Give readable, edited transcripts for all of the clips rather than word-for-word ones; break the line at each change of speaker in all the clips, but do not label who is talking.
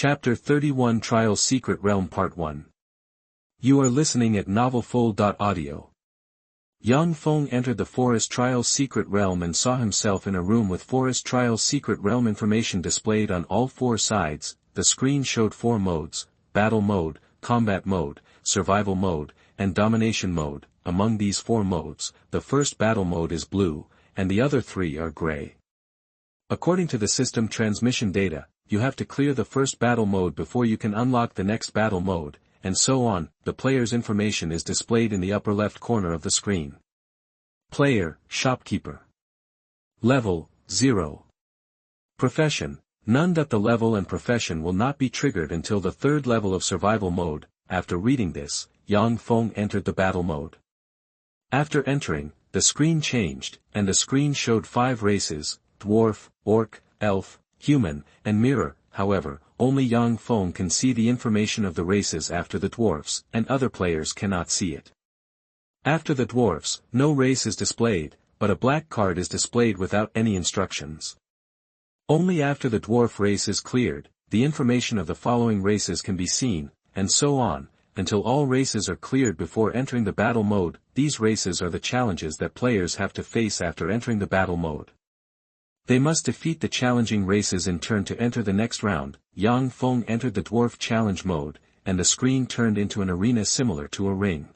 Chapter 31 Trials Secret Realm Part 1. You are listening at novelfull.audio. Yang Feng entered the Forest Trials Secret Realm and saw himself in a room with Forest Trials Secret Realm information displayed on all four sides. The screen showed four modes: Battle Mode, Combat Mode, Survival Mode, and Domination Mode. Among these four modes, the first Battle Mode is blue, and the other three are gray. According to the system transmission data, you have to clear the first battle mode before you can unlock the next battle mode, and so on. The player's information is displayed in the upper left corner of the screen. Player, Shopkeeper. Level, 0. Profession, none. The level and profession will not be triggered until the third level of survival mode. After reading this, Yang Feng entered the battle mode. After entering, the screen changed, and the screen showed 5 races: dwarf, orc, elf, human, and mirror. However, only Yang Feng can see the information of the races after the dwarfs, and other players cannot see it. After the dwarfs, no race is displayed, but a black card is displayed without any instructions. Only after the dwarf race is cleared, the information of the following races can be seen, and so on, until all races are cleared before entering the battle mode. These races are the challenges that players have to face after entering the battle mode. They must defeat the challenging races in turn to enter the next round. Yang Feng entered the Dwarf Challenge mode, and the screen turned into an arena similar to a ring.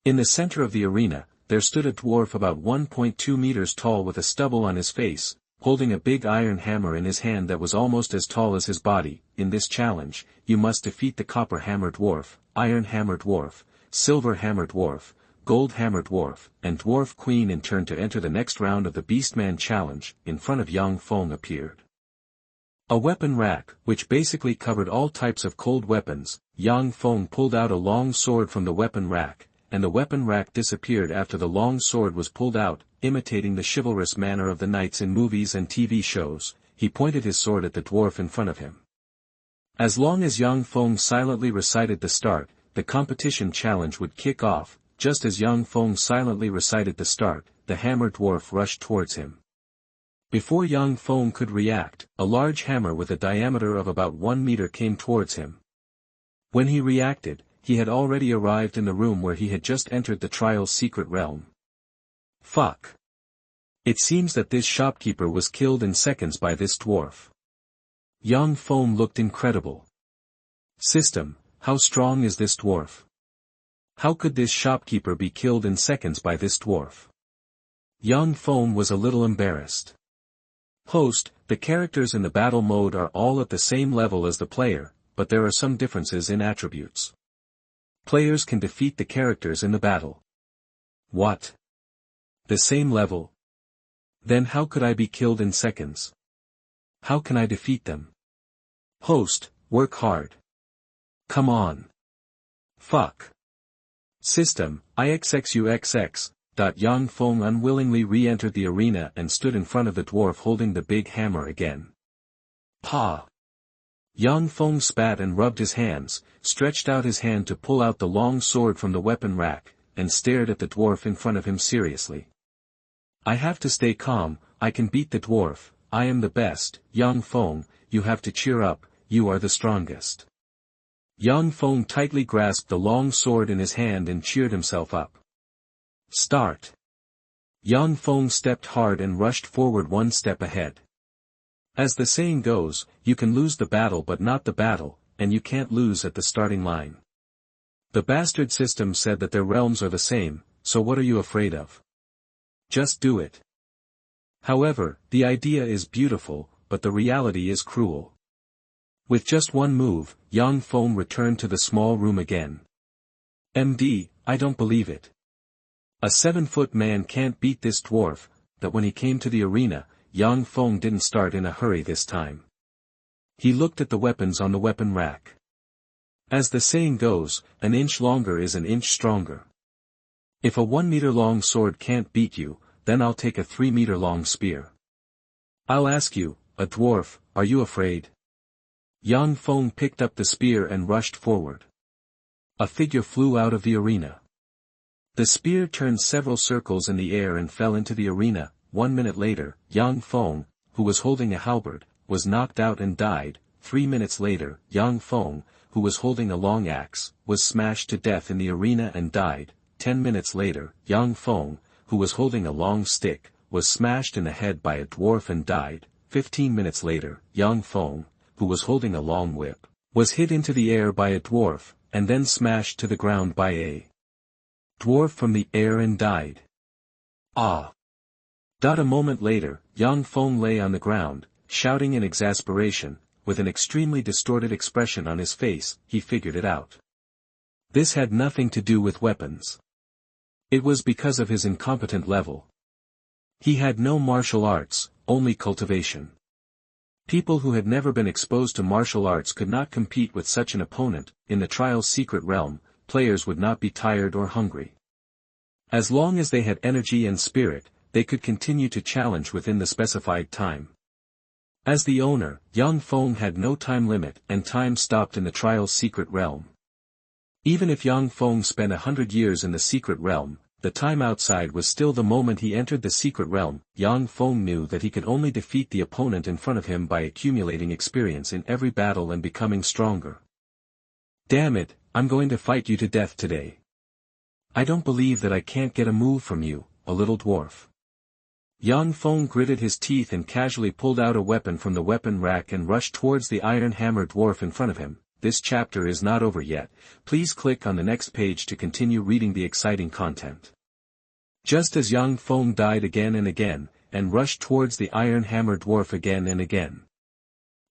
In the center of the arena, there stood a dwarf about 1.2 meters tall with a stubble on his face, holding a big iron hammer in his hand that was almost as tall as his body. In this challenge, you must defeat the Copper Hammer Dwarf, Iron Hammer Dwarf, Silver Hammer Dwarf, Gold Hammer Dwarf, and Dwarf Queen in turn to enter the next round of the Beastman Challenge. In front of Yang Feng appeared a weapon rack, which basically covered all types of cold weapons. Yang Feng pulled out a long sword from the weapon rack, and the weapon rack disappeared after the long sword was pulled out. Imitating the chivalrous manner of the knights in movies and TV shows, he pointed his sword at the dwarf in front of him. As long as Yang Feng silently recited the start, the competition challenge would kick off. Just as Yang Feng silently recited the start, the hammer dwarf rushed towards him. Before Yang Feng could react, a large hammer with a diameter of about 1 meter came towards him. When he reacted, he had already arrived in the room where he had just entered the Trials Secret Realm. Fuck. It seems that this shopkeeper was killed in seconds by this dwarf. Yang Feng looked incredible. System, how strong is this dwarf? How could this shopkeeper be killed in seconds by this dwarf? Yang Feng was a little embarrassed. Host, the characters in the battle mode are all at the same level as the player, but there are some differences in attributes. Players can defeat the characters in the battle. What? The same level? Then how could I be killed in seconds? How can I defeat them? Host, work hard. Come on. Fuck. System, IXXUXX. Yang Feng unwillingly re-entered the arena and stood in front of the dwarf holding the big hammer again. Pa! Yang Feng spat and rubbed his hands, stretched out his hand to pull out the long sword from the weapon rack, and stared at the dwarf in front of him seriously. I have to stay calm. I can beat the dwarf. I am the best. Yang Feng, you have to cheer up. You are the strongest. Yang Feng tightly grasped the long sword in his hand and cheered himself up. Start. Yang Feng stepped hard and rushed forward 1 step ahead. As the saying goes, you can lose the battle but not the battle, and you can't lose at the starting line. The bastard system said that their realms are the same, so what are you afraid of? Just do it. However, the idea is beautiful, but the reality is cruel. With just one move, Yang Feng returned to the small room again. MD, I don't believe it. A 7-foot man can't beat this dwarf. That when he came to the arena, Yang Feng didn't start in a hurry this time. He looked at the weapons on the weapon rack. As the saying goes, an inch longer is an inch stronger. If a 1-meter long sword can't beat you, then I'll take a 3-meter long spear. I'll ask you, a dwarf, are you afraid? Yang Feng picked up the spear and rushed forward. A figure flew out of the arena. The spear turned several circles in the air and fell into the arena. 1 minute later, Yang Feng, who was holding a halberd, was knocked out and died. 3 minutes later, Yang Feng, who was holding a long axe, was smashed to death in the arena and died. 10 minutes later, Yang Feng, who was holding a long stick, was smashed in the head by a dwarf and died. 15 minutes later, Yang Feng, who was holding a long whip, was hit into the air by a dwarf, and then smashed to the ground by a dwarf from the air and died. Ah! A moment later, Yang Feng lay on the ground, shouting in exasperation, with an extremely distorted expression on his face. He figured it out. This had nothing to do with weapons. It was because of his incompetent level. He had no martial arts, only cultivation. People who had never been exposed to martial arts could not compete with such an opponent. In the trial's secret realm, players would not be tired or hungry. As long as they had energy and spirit, they could continue to challenge within the specified time. As the owner, Yang Feng had no time limit, and time stopped in the trial's secret realm. Even if Yang Feng spent 100 years in the secret realm, the time outside was still the moment he entered the secret realm. Yang Feng knew that he could only defeat the opponent in front of him by accumulating experience in every battle and becoming stronger. Damn it, I'm going to fight you to death today. I don't believe that I can't get a move from you, a little dwarf. Yang Feng gritted his teeth and casually pulled out a weapon from the weapon rack and rushed towards the iron hammer dwarf in front of him. This chapter is not over yet. Please click on the next page to continue reading the exciting content. Just as Yang Feng died again and again, and rushed towards the iron hammer dwarf again and again.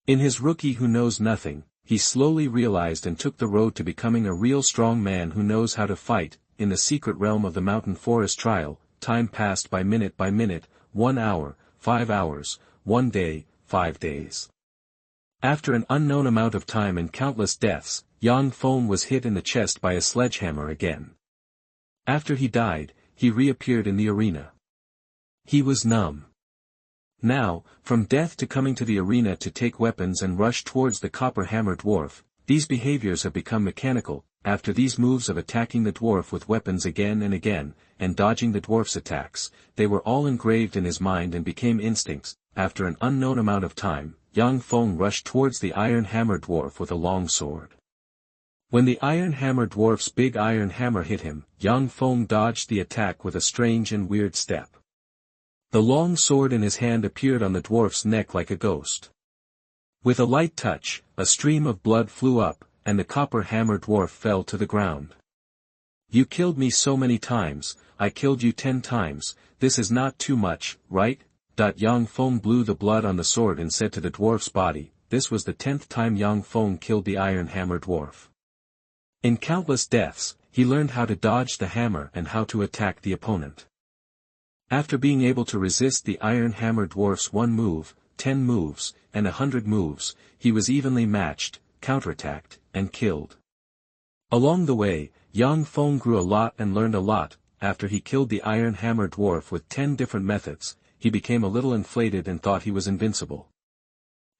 In his rookie who knows nothing, he slowly realized and took the road to becoming a real strong man who knows how to fight. In the secret realm of the mountain forest trial, time passed by minute, 1 hour, 5 hours, 1 day, 5 days. After an unknown amount of time and countless deaths, Yang Feng was hit in the chest by a sledgehammer again. After he died, he reappeared in the arena. He was numb. Now, from death to coming to the arena to take weapons and rush towards the copper hammer dwarf, these behaviors have become mechanical. After these moves of attacking the dwarf with weapons again and again, and dodging the dwarf's attacks, they were all engraved in his mind and became instincts. After an unknown amount of time, Yang Feng rushed towards the iron hammer dwarf with a long sword. When the iron hammer dwarf's big iron hammer hit him, Yang Feng dodged the attack with a strange and weird step. The long sword in his hand appeared on the dwarf's neck like a ghost. With a light touch, a stream of blood flew up, and the copper hammer dwarf fell to the ground. You killed me so many times, I killed you 10 times, this is not too much, right? Yang Feng blew the blood on the sword and said to the dwarf's body. This was the 10th time Yang Feng killed the iron hammer dwarf. In countless deaths, he learned how to dodge the hammer and how to attack the opponent. After being able to resist the iron hammer dwarf's 1 move, 10 moves, and 100 moves, he was evenly matched, counterattacked, and killed. Along the way, Yang Feng grew a lot and learned a lot. After he killed the iron hammer dwarf with 10 different methods, he became a little inflated and thought he was invincible.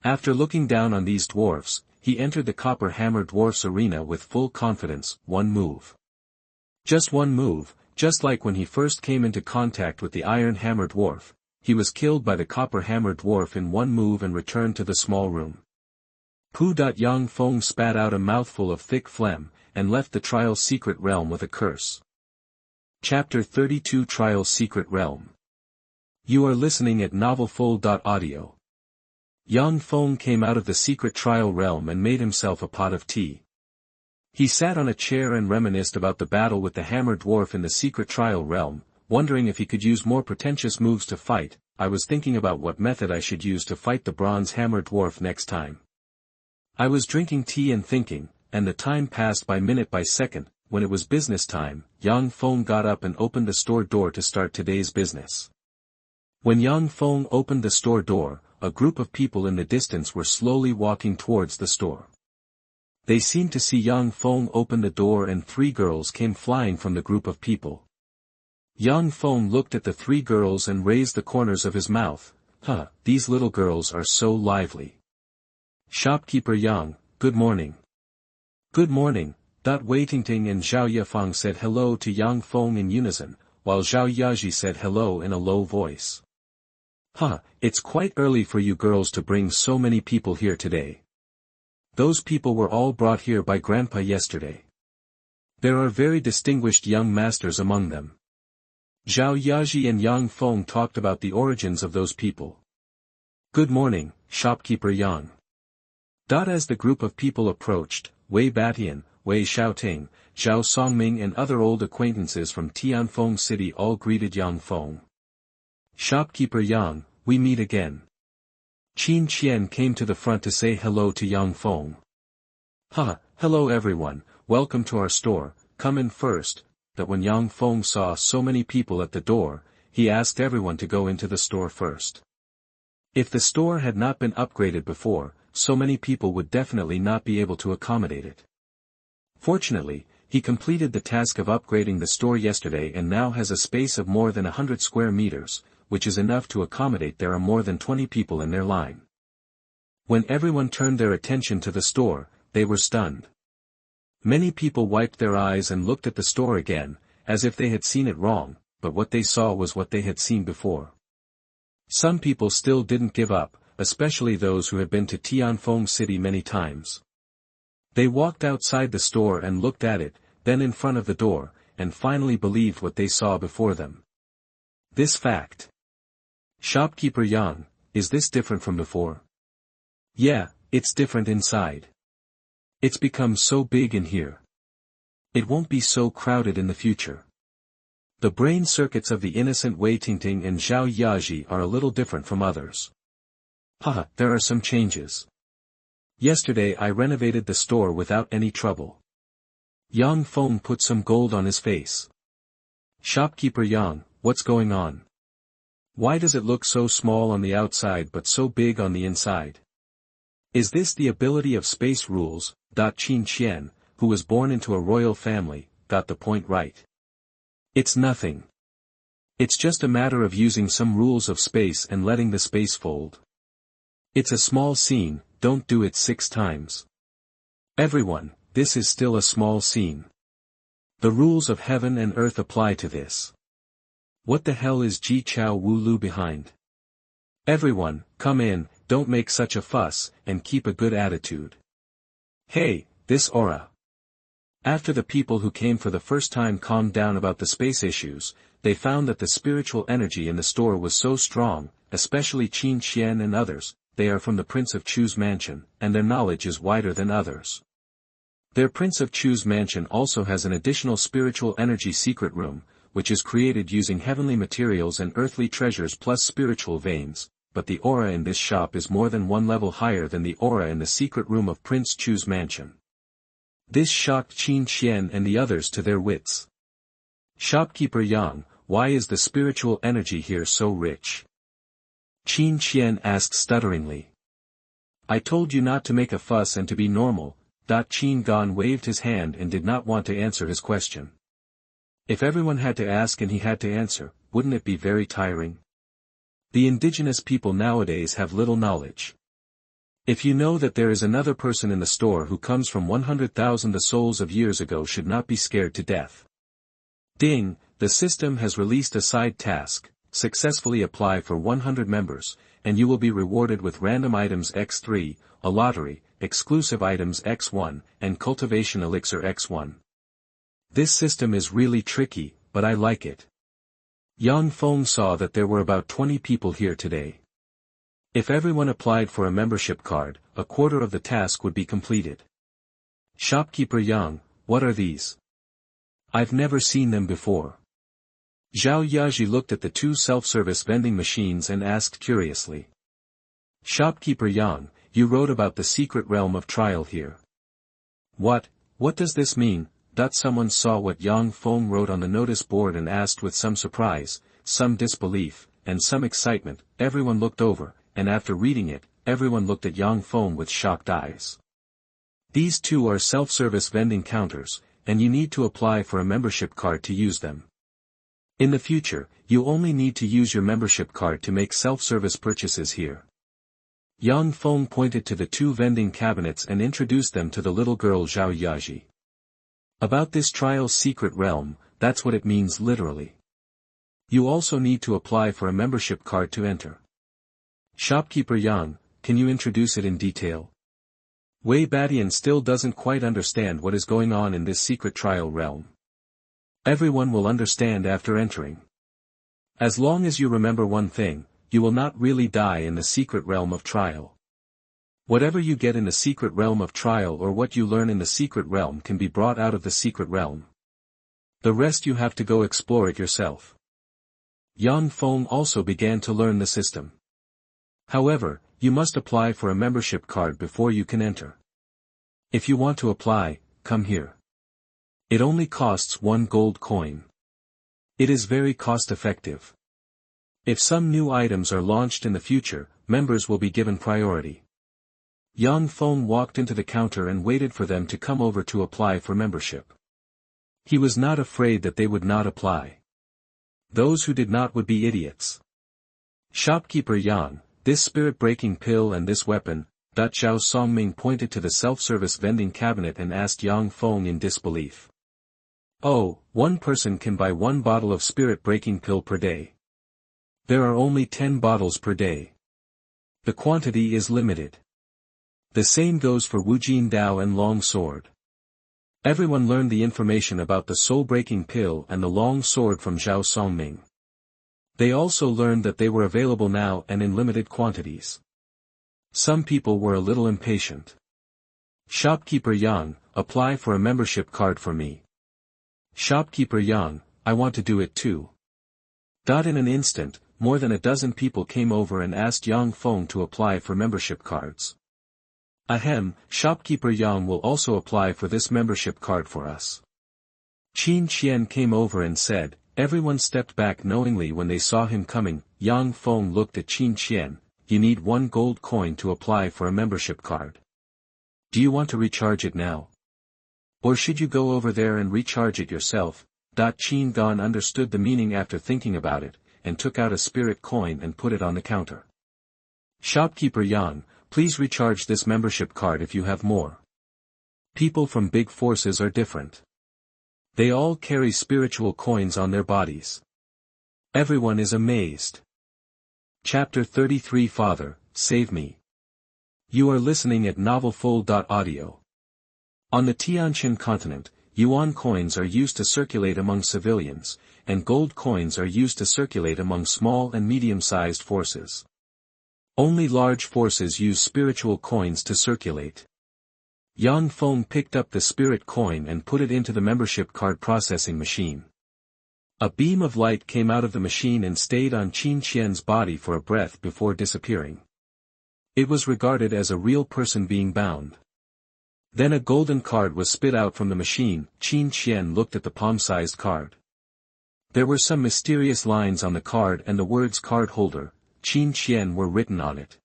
After looking down on these dwarfs, he entered the copper hammer dwarf's arena with full confidence. 1 move. Just 1 move, just like when he first came into contact with the iron hammer dwarf, he was killed by the copper hammer dwarf in 1 move and returned to the small room. Yang Feng spat out a mouthful of thick phlegm, and left the trial's secret realm with a curse. Chapter 32 Trial's Secret Realm. You are listening at novelfull.audio. Yang Feng came out of the secret trial realm and made himself a pot of tea. He sat on a chair and reminisced about the battle with the hammer dwarf in the secret trial realm, wondering if he could use more pretentious moves to fight. I was thinking about what method I should use to fight the bronze hammer dwarf next time. I was drinking tea and thinking, and the time passed by minute by second. When it was business time, Yang Feng got up and opened the store door to start today's business. When Yang Feng opened the store door, a group of people in the distance were slowly walking towards the store. They seemed to see Yang Feng open the door and 3 girls came flying from the group of people. Yang Feng looked at the 3 girls and raised the corners of his mouth. These little girls are so lively. Shopkeeper Yang, good morning. Good morning. Wei Tingting and Zhao Yifang said hello to Yang Feng in unison, while Zhao Yaji said hello in a low voice. It's quite early for you girls to bring so many people here today. Those people were all brought here by Grandpa yesterday. There are very distinguished young masters among them. Zhao Yaji and Yang Feng talked about the origins of those people. Good morning, shopkeeper Yang. As the group of people approached, Wei Batian, Wei Xiaoting, Zhao Songming and other old acquaintances from Tianfeng City all greeted Yang Feng. Shopkeeper Yang, we meet again. Qin Qian came to the front to say hello to Yang Feng. Hello everyone, welcome to our store, come in first. That when Yang Feng saw so many people at the door, he asked everyone to go into the store first. If the store had not been upgraded before, so many people would definitely not be able to accommodate it. Fortunately, he completed the task of upgrading the store yesterday and now has a space of more than 100 square meters, which is enough to accommodate there are more than 20 people in their line. When everyone turned their attention to the store, they were stunned. Many people wiped their eyes and looked at the store again, as if they had seen it wrong, but what they saw was what they had seen before. Some people still didn't give up, especially those who had been to Tianfeng City many times. They walked outside the store and looked at it, then in front of the door, and finally believed what they saw before them. This fact. Shopkeeper Yang, is this different from before? Yeah, it's different inside. It's become so big in here. It won't be so crowded in the future. The brain circuits of the innocent Wei Tingting and Zhao Yaji are a little different from others. There are some changes. Yesterday I renovated the store without any trouble. Yang Feng put some gold on his face. Shopkeeper Yang, what's going on? Why does it look so small on the outside but so big on the inside? Is this the ability of space rules? Qin Qian, who was born into a royal family, got the point right. It's nothing. It's just a matter of using some rules of space and letting the space fold. It's a small scene, don't do it 6 times. Everyone, this is still a small scene. The rules of heaven and earth apply to this. What the hell is Ji Chao Wu Lu behind? Everyone, come in, don't make such a fuss, and keep a good attitude. Hey, this aura. After the people who came for the first time calmed down about the space issues, they found that the spiritual energy in the store was so strong, especially Qin Qian and others. They are from the Prince of Chu's mansion, and their knowledge is wider than others. Their Prince of Chu's mansion also has an additional spiritual energy secret room, which is created using heavenly materials and earthly treasures plus spiritual veins, but the aura in this shop is more than 1 level higher than the aura in the secret room of Prince Chu's mansion. This shocked Qin Qian and the others to their wits. Shopkeeper Yang, why is the spiritual energy here so rich? Qin Qian asked stutteringly. I told you not to make a fuss and to be normal. Qin Gan waved his hand and did not want to answer his question. If everyone had to ask and he had to answer, wouldn't it be very tiring? The indigenous people nowadays have little knowledge. If you know that there is another person in the store who comes from 100,000 the souls of years ago should not be scared to death. Ding, the system has released a side task, successfully apply for 100 members, and you will be rewarded with random items X3, a lottery, exclusive items X1, and cultivation elixir X1. This system is really tricky, but I like it. Yang Feng saw that there were about 20 people here today. If everyone applied for a membership card, a quarter of the task would be completed. Shopkeeper Yang, what are these? I've never seen them before. Zhao Yaji looked at the 2 self-service vending machines and asked curiously. Shopkeeper Yang, you wrote about the secret realm of trial here. What does this mean? Someone saw what Yang Feng wrote on the notice board and asked with some surprise, some disbelief, and some excitement. Everyone looked over, and after reading it, everyone looked at Yang Feng with shocked eyes. These 2 are self-service vending counters, and you need to apply for a membership card to use them. In the future, you only need to use your membership card to make self-service purchases here. Yang Feng pointed to the 2 vending cabinets and introduced them to the little girl Zhao Yaji. About this trial's secret realm, that's what it means literally. You also need to apply for a membership card to enter. Shopkeeper Yang, can you introduce it in detail? Wei Badian still doesn't quite understand what is going on in this secret trial realm. Everyone will understand after entering. As long as you remember one thing, you will not really die in the secret realm of trial. Whatever you get in the secret realm of trial or what you learn in the secret realm can be brought out of the secret realm. The rest you have to go explore it yourself. Yang Feng also began to learn the system. However, you must apply for a membership card before you can enter. If you want to apply, come here. It only costs 1 gold coin. It is very cost-effective. If some new items are launched in the future, members will be given priority. Yang Feng walked into the counter and waited for them to come over to apply for membership. He was not afraid that they would not apply. Those who did not would be idiots. Shopkeeper Yang, this spirit-breaking pill and this weapon, Zhao Songming pointed to the self-service vending cabinet and asked Yang Feng in disbelief. Oh, one person can buy 1 bottle of spirit-breaking pill per day. There are only 10 bottles per day. The quantity is limited. The same goes for Wujin Dao and Long Sword. Everyone learned the information about the soul-breaking pill and the long sword from Zhao Songming. They also learned that they were available now and in limited quantities. Some people were a little impatient. Shopkeeper Yang, apply for a membership card for me. Shopkeeper Yang, I want to do it too. In an instant, more than a dozen people came over and asked Yang Feng to apply for membership cards. Ahem, Shopkeeper Yang will also apply for this membership card for us. Qin Qian came over and said. Everyone stepped back knowingly when they saw him coming. Yang Feng looked at Qin Qian. You need 1 gold coin to apply for a membership card. Do you want to recharge it now? Or should you go over there and recharge it yourself? Qin Gan understood the meaning after thinking about it, and took out a spirit coin and put it on the counter. Shopkeeper Yang, please recharge this membership card if you have more. People from big forces are different. They all carry spiritual coins on their bodies. Everyone is amazed. Chapter 33 Father, save me. You are listening at novelfull.audio. On the Tianchen Continent, yuan coins are used to circulate among civilians, and gold coins are used to circulate among small and medium-sized forces. Only large forces use spiritual coins to circulate. Yang Feng picked up the spirit coin and put it into the membership card processing machine. A beam of light came out of the machine and stayed on Qin Qian's body for a breath before disappearing. It was regarded as a real person being bound. Then a golden card was spit out from the machine. Qin Qian looked at the palm-sized card. There were some mysterious lines on the card and the words card holder, Qin Qian were written on it.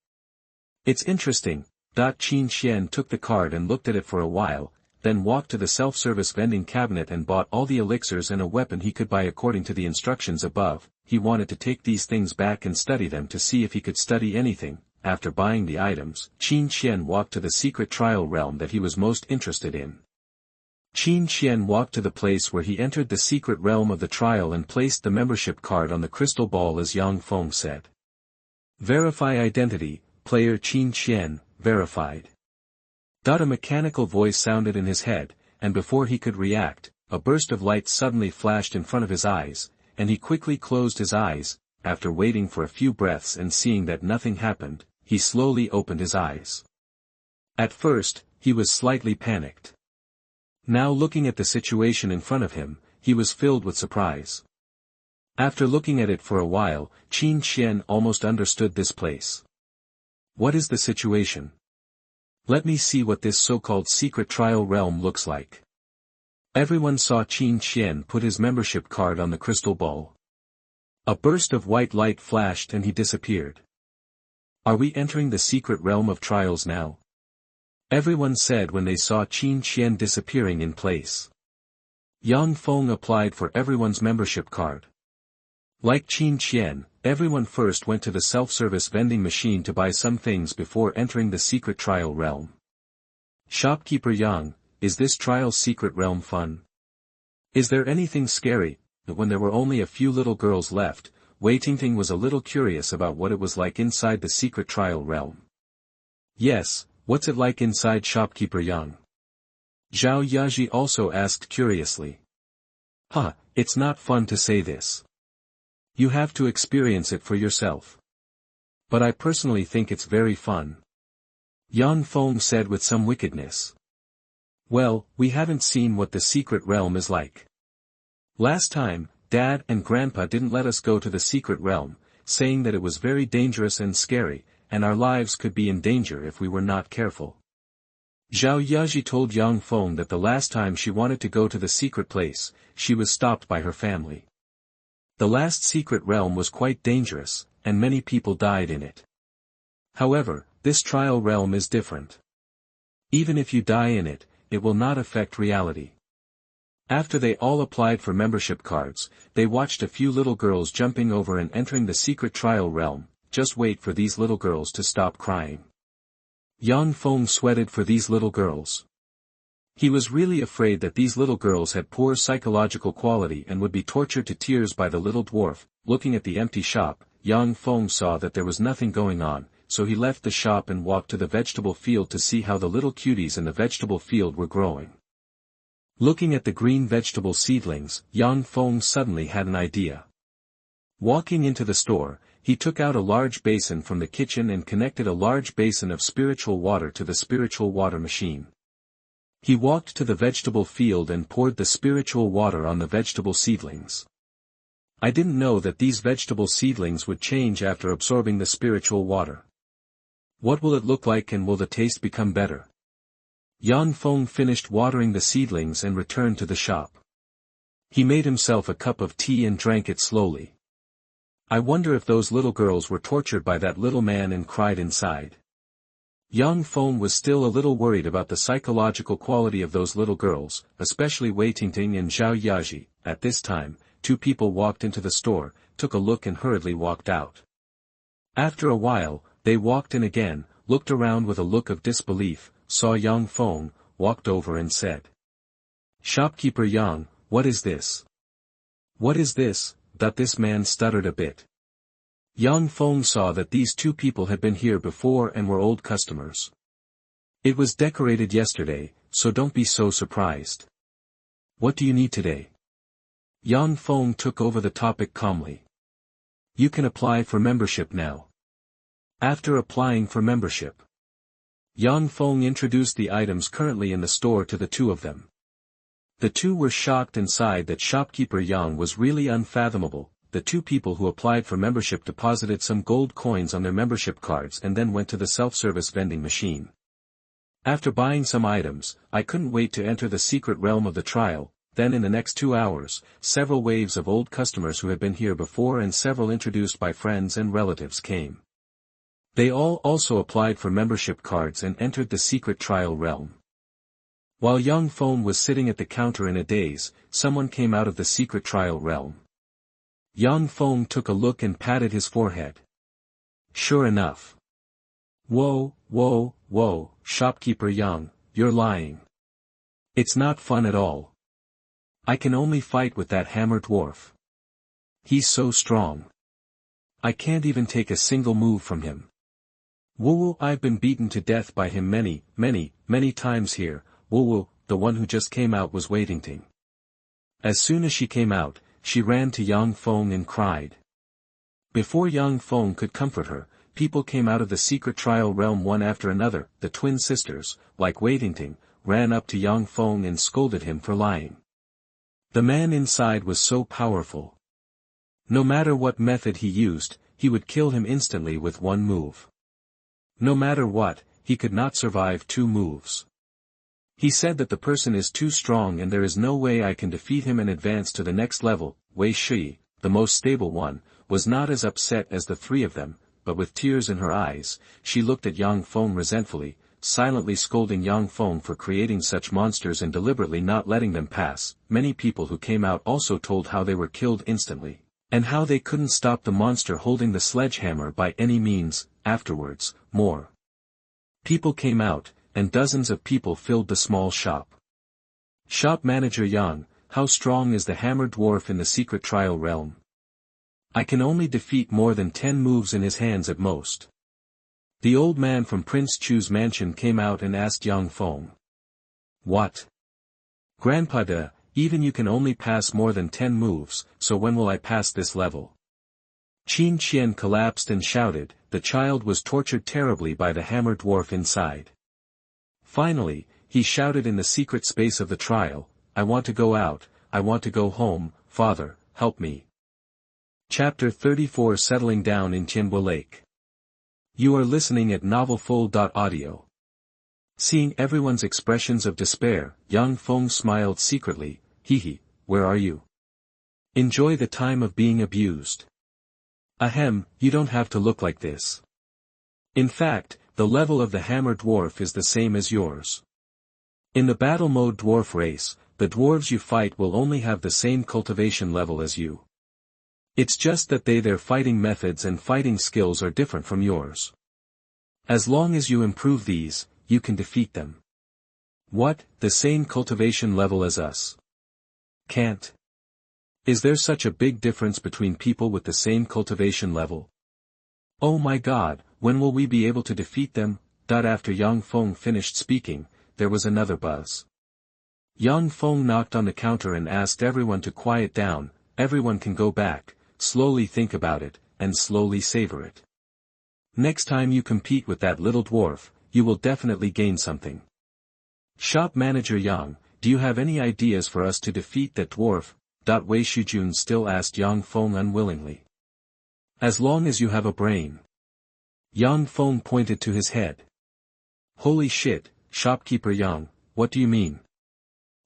It's interesting. Qin Qian took the card and looked at it for a while, then walked to the self-service vending cabinet and bought all the elixirs and a weapon he could buy according to the instructions above. He wanted to take these things back and study them to see if he could study anything. After buying the items, Qin Qian walked to the secret trial realm that he was most interested in. Qin Qian walked to the place where he entered the secret realm of the trial and placed the membership card on the crystal ball as Yang Feng said. Verify identity, player Qin Qian, verified. A mechanical voice sounded in his head, and before he could react, a burst of light suddenly flashed in front of his eyes, and he quickly closed his eyes. After waiting for a few breaths and seeing that nothing happened, he slowly opened his eyes. At first, he was slightly panicked. Now looking at the situation in front of him, he was filled with surprise. After looking at it for a while, Qin Qian almost understood this place. What is the situation? Let me see what this so-called secret trial realm looks like. Everyone saw Qin Qian put his membership card on the crystal ball. A burst of white light flashed and he disappeared. Are we entering the secret realm of trials now? Everyone said when they saw Qin Qian disappearing in place. Yang Feng applied for everyone's membership card. Like Qin Qian, everyone first went to the self-service vending machine to buy some things before entering the secret trial realm. Shopkeeper Yang, is this trial secret realm fun? Is there anything scary? When there were only a few little girls left, Wei Tingting was a little curious about what it was like inside the secret trial realm. Yes, what's it like inside, shopkeeper Yang? Zhao Yaji also asked curiously. It's not fun to say this. You have to experience it for yourself. But I personally think it's very fun. Yang Feng said with some wickedness. Well, we haven't seen what the secret realm is like. Last time, Dad and Grandpa didn't let us go to the secret realm, saying that it was very dangerous and scary, and our lives could be in danger if we were not careful. Zhao Yaji told Yang Feng that the last time she wanted to go to the secret place, she was stopped by her family. The last secret realm was quite dangerous, and many people died in it. However, this trial realm is different. Even if you die in it, it will not affect reality. After they all applied for membership cards, they watched a few little girls jumping over and entering the secret trial realm. Just wait for these little girls to stop crying. Yang Feng sweated for these little girls. He was really afraid that these little girls had poor psychological quality and would be tortured to tears by the little dwarf. Looking at the empty shop, Yang Feng saw that there was nothing going on, so he left the shop and walked to the vegetable field to see how the little cuties in the vegetable field were growing. Looking at the green vegetable seedlings, Yang Feng suddenly had an idea. Walking into the store, he took out a large basin from the kitchen and connected a large basin of spiritual water to the spiritual water machine. He walked to the vegetable field and poured the spiritual water on the vegetable seedlings. I didn't know that these vegetable seedlings would change after absorbing the spiritual water. What will it look like, and will the taste become better? Yang Feng finished watering the seedlings and returned to the shop. He made himself a cup of tea and drank it slowly. I wonder if those little girls were tortured by that little man and cried inside. Yang Feng was still a little worried about the psychological quality of those little girls, especially Wei Tingting and Zhao Yaji. At this time, two people walked into the store, took a look and hurriedly walked out. After a while, they walked in again, looked around with a look of disbelief, saw Yang Feng, walked over and said. Shopkeeper Yang, what is this? What is this? That this man stuttered a bit. Yang Feng saw that these two people had been here before and were old customers. It was decorated yesterday, so don't be so surprised. What do you need today? Yang Feng took over the topic calmly. You can apply for membership now. After applying for membership, Yang Feng introduced the items currently in the store to the two of them. The two were shocked and sighed that shopkeeper Yang was really unfathomable. The two people who applied for membership deposited some gold coins on their membership cards and then went to the self-service vending machine. After buying some items, I couldn't wait to enter the secret realm of the trial. Then in the next 2 hours, several waves of old customers who had been here before and several introduced by friends and relatives came. They all also applied for membership cards and entered the secret trial realm. While Yang Feng was sitting at the counter in a daze, someone came out of the secret trial realm. Yang Feng took a look and patted his forehead. Sure enough. Whoa, shopkeeper Yang, you're lying. It's not fun at all. I can only fight with that hammer dwarf. He's so strong. I can't even take a single move from him. Woo, I've been beaten to death by him many times here. Woo, the one who just came out was Wei Tingting. As soon as she came out, she ran to Yang Feng and cried. Before Yang Feng could comfort her, people came out of the secret trial realm one after another. The twin sisters, like Wei Tingting, ran up to Yang Feng and scolded him for lying. The man inside was so powerful. No matter what method he used, he would kill him instantly with one move. No matter what, he could not survive 2 moves. He said that the person is too strong and there is no way I can defeat him and advance to the next level. Wei Shi, the most stable one, was not as upset as the 3 of them, but with tears in her eyes, she looked at Yang Feng resentfully, silently scolding Yang Feng for creating such monsters and deliberately not letting them pass. Many people who came out also told how they were killed instantly, and how they couldn't stop the monster holding the sledgehammer by any means. Afterwards, more people came out, and dozens of people filled the small shop. Shop manager Yang, how strong is the hammer dwarf in the secret trial realm? I can only defeat more than 10 moves in his hands at most. The old man from Prince Chu's mansion came out and asked Yang Feng. What? Grandpa, even you can only pass more than 10 moves, so when will I pass this level? Qin Qian collapsed and shouted. The child was tortured terribly by the hammer dwarf inside. Finally, he shouted in the secret space of the trial, I want to go out, I want to go home, father, help me. Chapter 34 Settling Down in Tianbo Lake. You are listening at novelfull.audio. Seeing everyone's expressions of despair, Yang Feng smiled secretly. Hee, where are you? Enjoy the time of being abused. Ahem, you don't have to look like this. In fact, the level of the hammer dwarf is the same as yours. In the battle mode dwarf race, the dwarves you fight will only have the same cultivation level as you. It's just that their fighting methods and fighting skills are different from yours. As long as you improve these, you can defeat them. What, the same cultivation level as us? Can't. Is there such a big difference between people with the same cultivation level? Oh my god, when will we be able to defeat them? After Yang Feng finished speaking, there was another buzz. Yang Feng knocked on the counter and asked everyone to quiet down. Everyone can go back, slowly think about it, and slowly savor it. Next time you compete with that little dwarf, you will definitely gain something. Shop manager Yang, do you have any ideas for us to defeat that dwarf? Wei Shujun still asked Yang Feng unwillingly. As long as you have a brain. Yang Feng pointed to his head. Holy shit, shopkeeper Yang, what do you mean?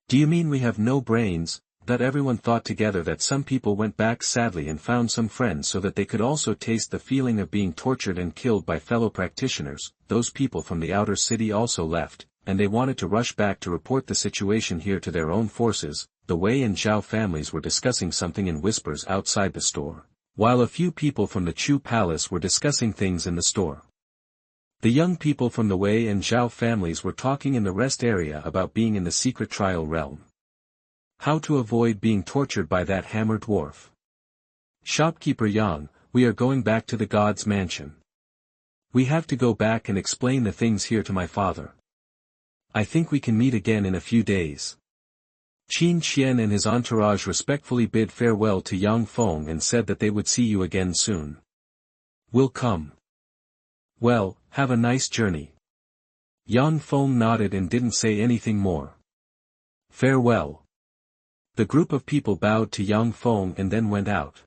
Do you mean we have no brains? Everyone thought together that some people went back sadly and found some friends so that they could also taste the feeling of being tortured and killed by fellow practitioners. Those people from the outer city also left, and they wanted to rush back to report the situation here to their own forces. The Wei and Zhao families were discussing something in whispers outside the store, while a few people from the Chu palace were discussing things in the store. The young people from the Wei and Zhao families were talking in the rest area about being in the secret trial realm. How to avoid being tortured by that hammer dwarf. Shopkeeper Yang, we are going back to the god's mansion. We have to go back and explain the things here to my father. I think we can meet again in a few days. Qin Qian and his entourage respectfully bid farewell to Yang Feng and said that they would see you again soon. We'll come. Well, have a nice journey. Yang Feng nodded and didn't say anything more. Farewell. The group of people bowed to Yang Feng and then went out.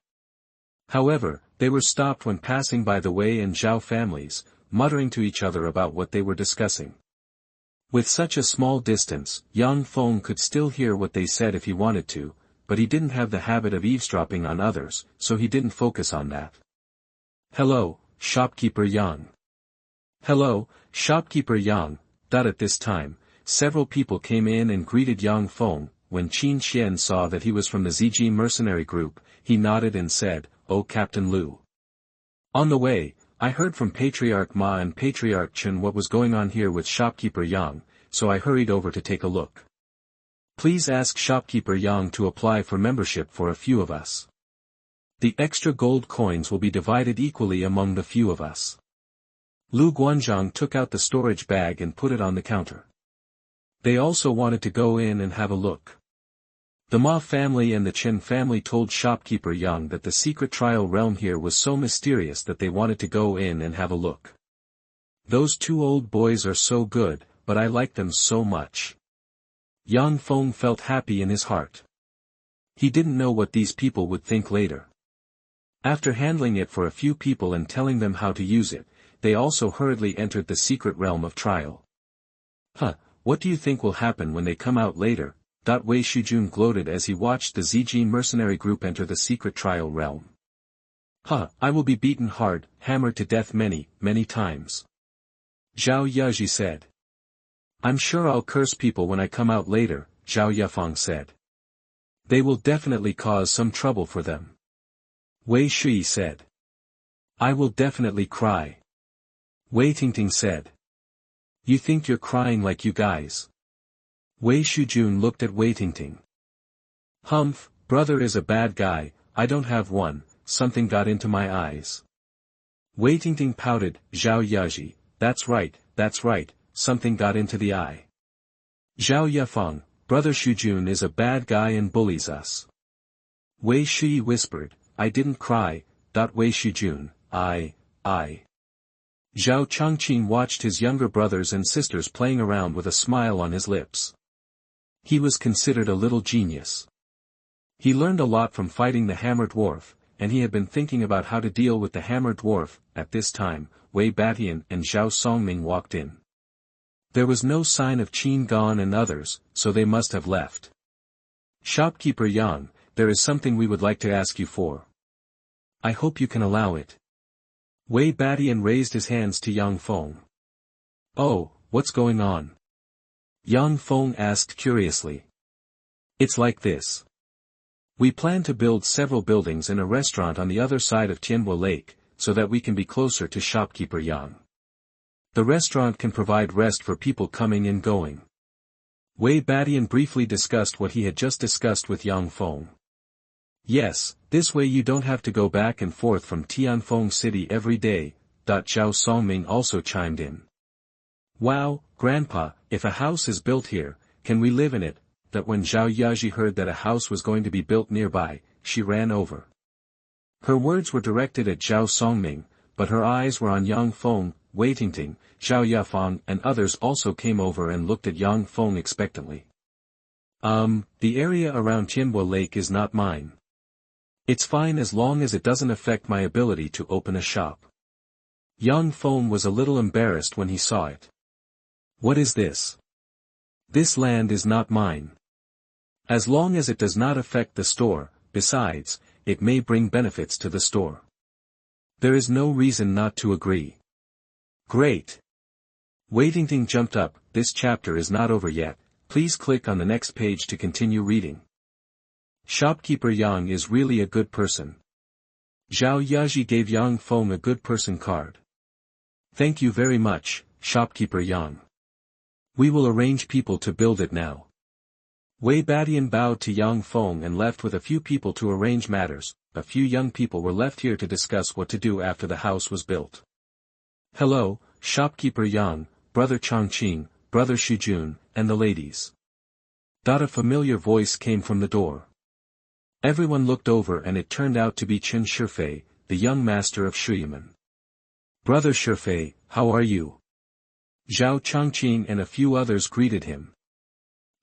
However, they were stopped when passing by the Wei and Zhao families, muttering to each other about what they were discussing. With such a small distance, Yang Feng could still hear what they said if he wanted to, but he didn't have the habit of eavesdropping on others, so he didn't focus on that. Hello, shopkeeper Yang. Hello, shopkeeper Yang. At this time, several people came in and greeted Yang Feng. When Qin Qian saw that he was from the ZG mercenary group, he nodded and said, Oh Captain Liu. On the way, I heard from Patriarch Ma and Patriarch Chen what was going on here with shopkeeper Yang, so I hurried over to take a look. Please ask shopkeeper Yang to apply for membership for a few of us. The extra gold coins will be divided equally among the few of us. Lu Guanzhang took out the storage bag and put it on the counter. They also wanted to go in and have a look. The Ma family and the Chen family told shopkeeper Yang that the secret trial realm here was so mysterious that they wanted to go in and have a look. Those two old boys are so good, but I like them so much. Yang Feng felt happy in his heart. He didn't know what these people would think later. After handling it for a few people and telling them how to use it, they also hurriedly entered the secret realm of trial. What do you think will happen when they come out later? Wei Shujun gloated as he watched the ZG mercenary group enter the secret trial realm. I will be beaten hard, hammered to death many, many times. Zhao Yaji said. I'm sure I'll curse people when I come out later, Zhao Yafeng said. They will definitely cause some trouble for them. Wei Shui said. I will definitely cry. Wei Tingting said. You think you're crying like you guys? Wei Shujun looked at Wei Tingting. Humph, brother is a bad guy, I don't have one, something got into my eyes. Wei Tingting pouted, Zhao Yaji, that's right, something got into the eye. Zhao Yafeng, brother Shujun is a bad guy and bullies us. Wei Shi whispered, I didn't cry, Wei Shujun, I. Zhao Changqing watched his younger brothers and sisters playing around with a smile on his lips. He was considered a little genius. He learned a lot from fighting the hammer dwarf, and he had been thinking about how to deal with the hammer dwarf. At this time, Wei Batian and Zhao Songming walked in. There was no sign of Qin Gan and others, so they must have left. Shopkeeper Yang, there is something we would like to ask you for. I hope you can allow it. Wei Batian raised his hands to Yang Feng. Oh, what's going on? Yang Feng asked curiously. It's like this. We plan to build several buildings and a restaurant on the other side of Tianbo Lake, so that we can be closer to shopkeeper Yang. The restaurant can provide rest for people coming and going. Wei Batian briefly discussed what he had just discussed with Yang Feng. Yes, this way you don't have to go back and forth from Tianfeng City every day. Zhao Songming also chimed in. Wow, Grandpa, if a house is built here, can we live in it? That when Zhao Yaji heard that a house was going to be built nearby, she ran over. Her words were directed at Zhao Songming, but her eyes were on Yang Feng, Wei Tingting, Zhao Yafeng and others also came over and looked at Yang Feng expectantly. The area around Tianbo Lake is not mine. It's fine as long as it doesn't affect my ability to open a shop. Yang Feng was a little embarrassed when he saw it. What is this? This land is not mine. As long as it does not affect the store, besides, it may bring benefits to the store. There is no reason not to agree. Great. Wei Tingting jumped up, this chapter is not over yet, please click on the next page to continue reading. Shopkeeper Yang is really a good person. Zhao Yaji gave Yang Feng a good person card. Thank you very much, Shopkeeper Yang. We will arrange people to build it now. Wei Batian bowed to Yang Feng and left with a few people to arrange matters. A few young people were left here to discuss what to do after the house was built. Hello, Shopkeeper Yang, Brother Changqing, Brother Shujun, and the ladies. A familiar voice came from the door. Everyone looked over and it turned out to be Chen Shifei, the young master of Shuyamen. Brother Shifei, how are you? Zhao Changqing and a few others greeted him.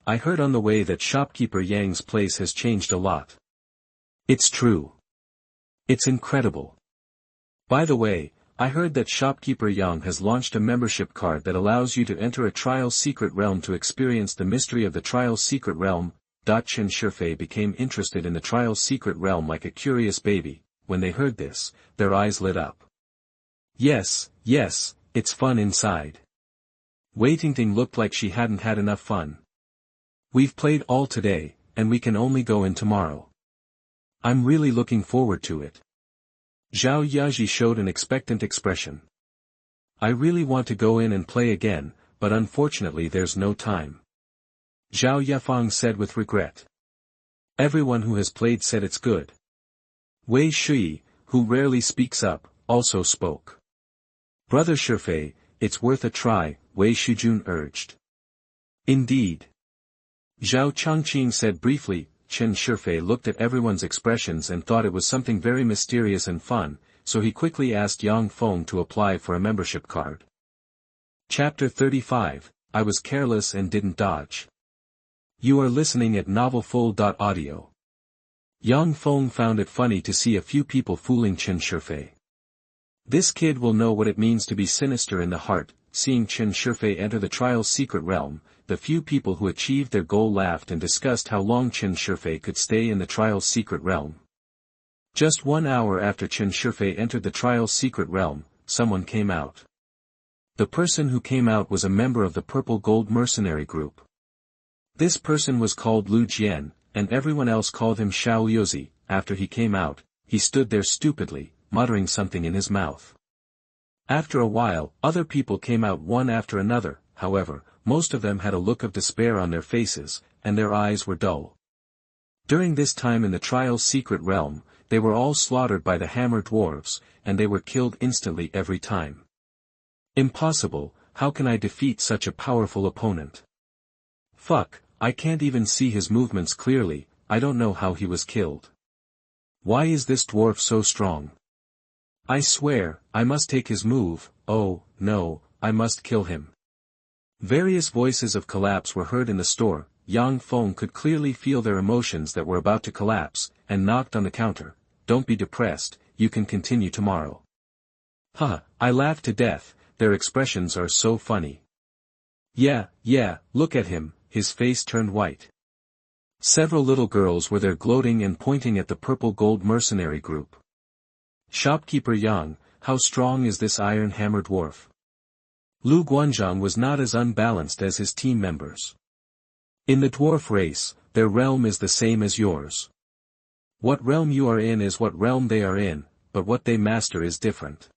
I heard on the way that shopkeeper Yang's place has changed a lot. It's true. It's incredible. By the way, I heard that shopkeeper Yang has launched a membership card that allows you to enter a trial secret realm to experience the mystery of the trial secret realm. Chen Shifei became interested in the trial secret realm like a curious baby. When they heard this, their eyes lit up. Yes, it's fun inside. Wei Tingting looked like she hadn't had enough fun. We've played all today, and we can only go in tomorrow. I'm really looking forward to it. Zhao Yaji showed an expectant expression. I really want to go in and play again, but unfortunately there's no time. Zhao Yafeng said with regret. Everyone who has played said it's good. Wei Shui, who rarely speaks up, also spoke. Brother Shifei, it's worth a try, Wei Shujun urged. Indeed. Zhao Changqing said briefly. Chen Shifei looked at everyone's expressions and thought it was something very mysterious and fun, so he quickly asked Yang Feng to apply for a membership card. Chapter 35, I was careless and didn't dodge. You are listening at novelfull.audio. Yang Feng found it funny to see a few people fooling Chen Shifei. This kid will know what it means to be sinister in the heart. Seeing Chen Shifei enter the trial's secret realm, the few people who achieved their goal laughed and discussed how long Chen Shifei could stay in the trial's secret realm. Just 1 hour after Chen Shifei entered the trial's secret realm, someone came out. The person who came out was a member of the Purple Gold Mercenary Group. This person was called Lu Jian, and everyone else called him Xiao Yozi. After he came out, he stood there stupidly, muttering something in his mouth. After a while, other people came out one after another. However, most of them had a look of despair on their faces, and their eyes were dull. During this time in the trial's secret realm, they were all slaughtered by the hammer dwarves, and they were killed instantly every time. Impossible, how can I defeat such a powerful opponent? Fuck, I can't even see his movements clearly, I don't know how he was killed. Why is this dwarf so strong? I swear, I must take his move, oh, no, I must kill him. Various voices of collapse were heard in the store. Yang Feng could clearly feel their emotions that were about to collapse, and knocked on the counter. Don't be depressed, you can continue tomorrow. Huh, I laughed to death, their expressions are so funny. Yeah, look at him, his face turned white. Several little girls were there gloating and pointing at the purple gold mercenary group. Shopkeeper Yang, how strong is this iron-hammer dwarf? Lu Guanzhang was not as unbalanced as his team members. In the dwarf race, their realm is the same as yours. What realm you are in is what realm they are in, but what they master is different.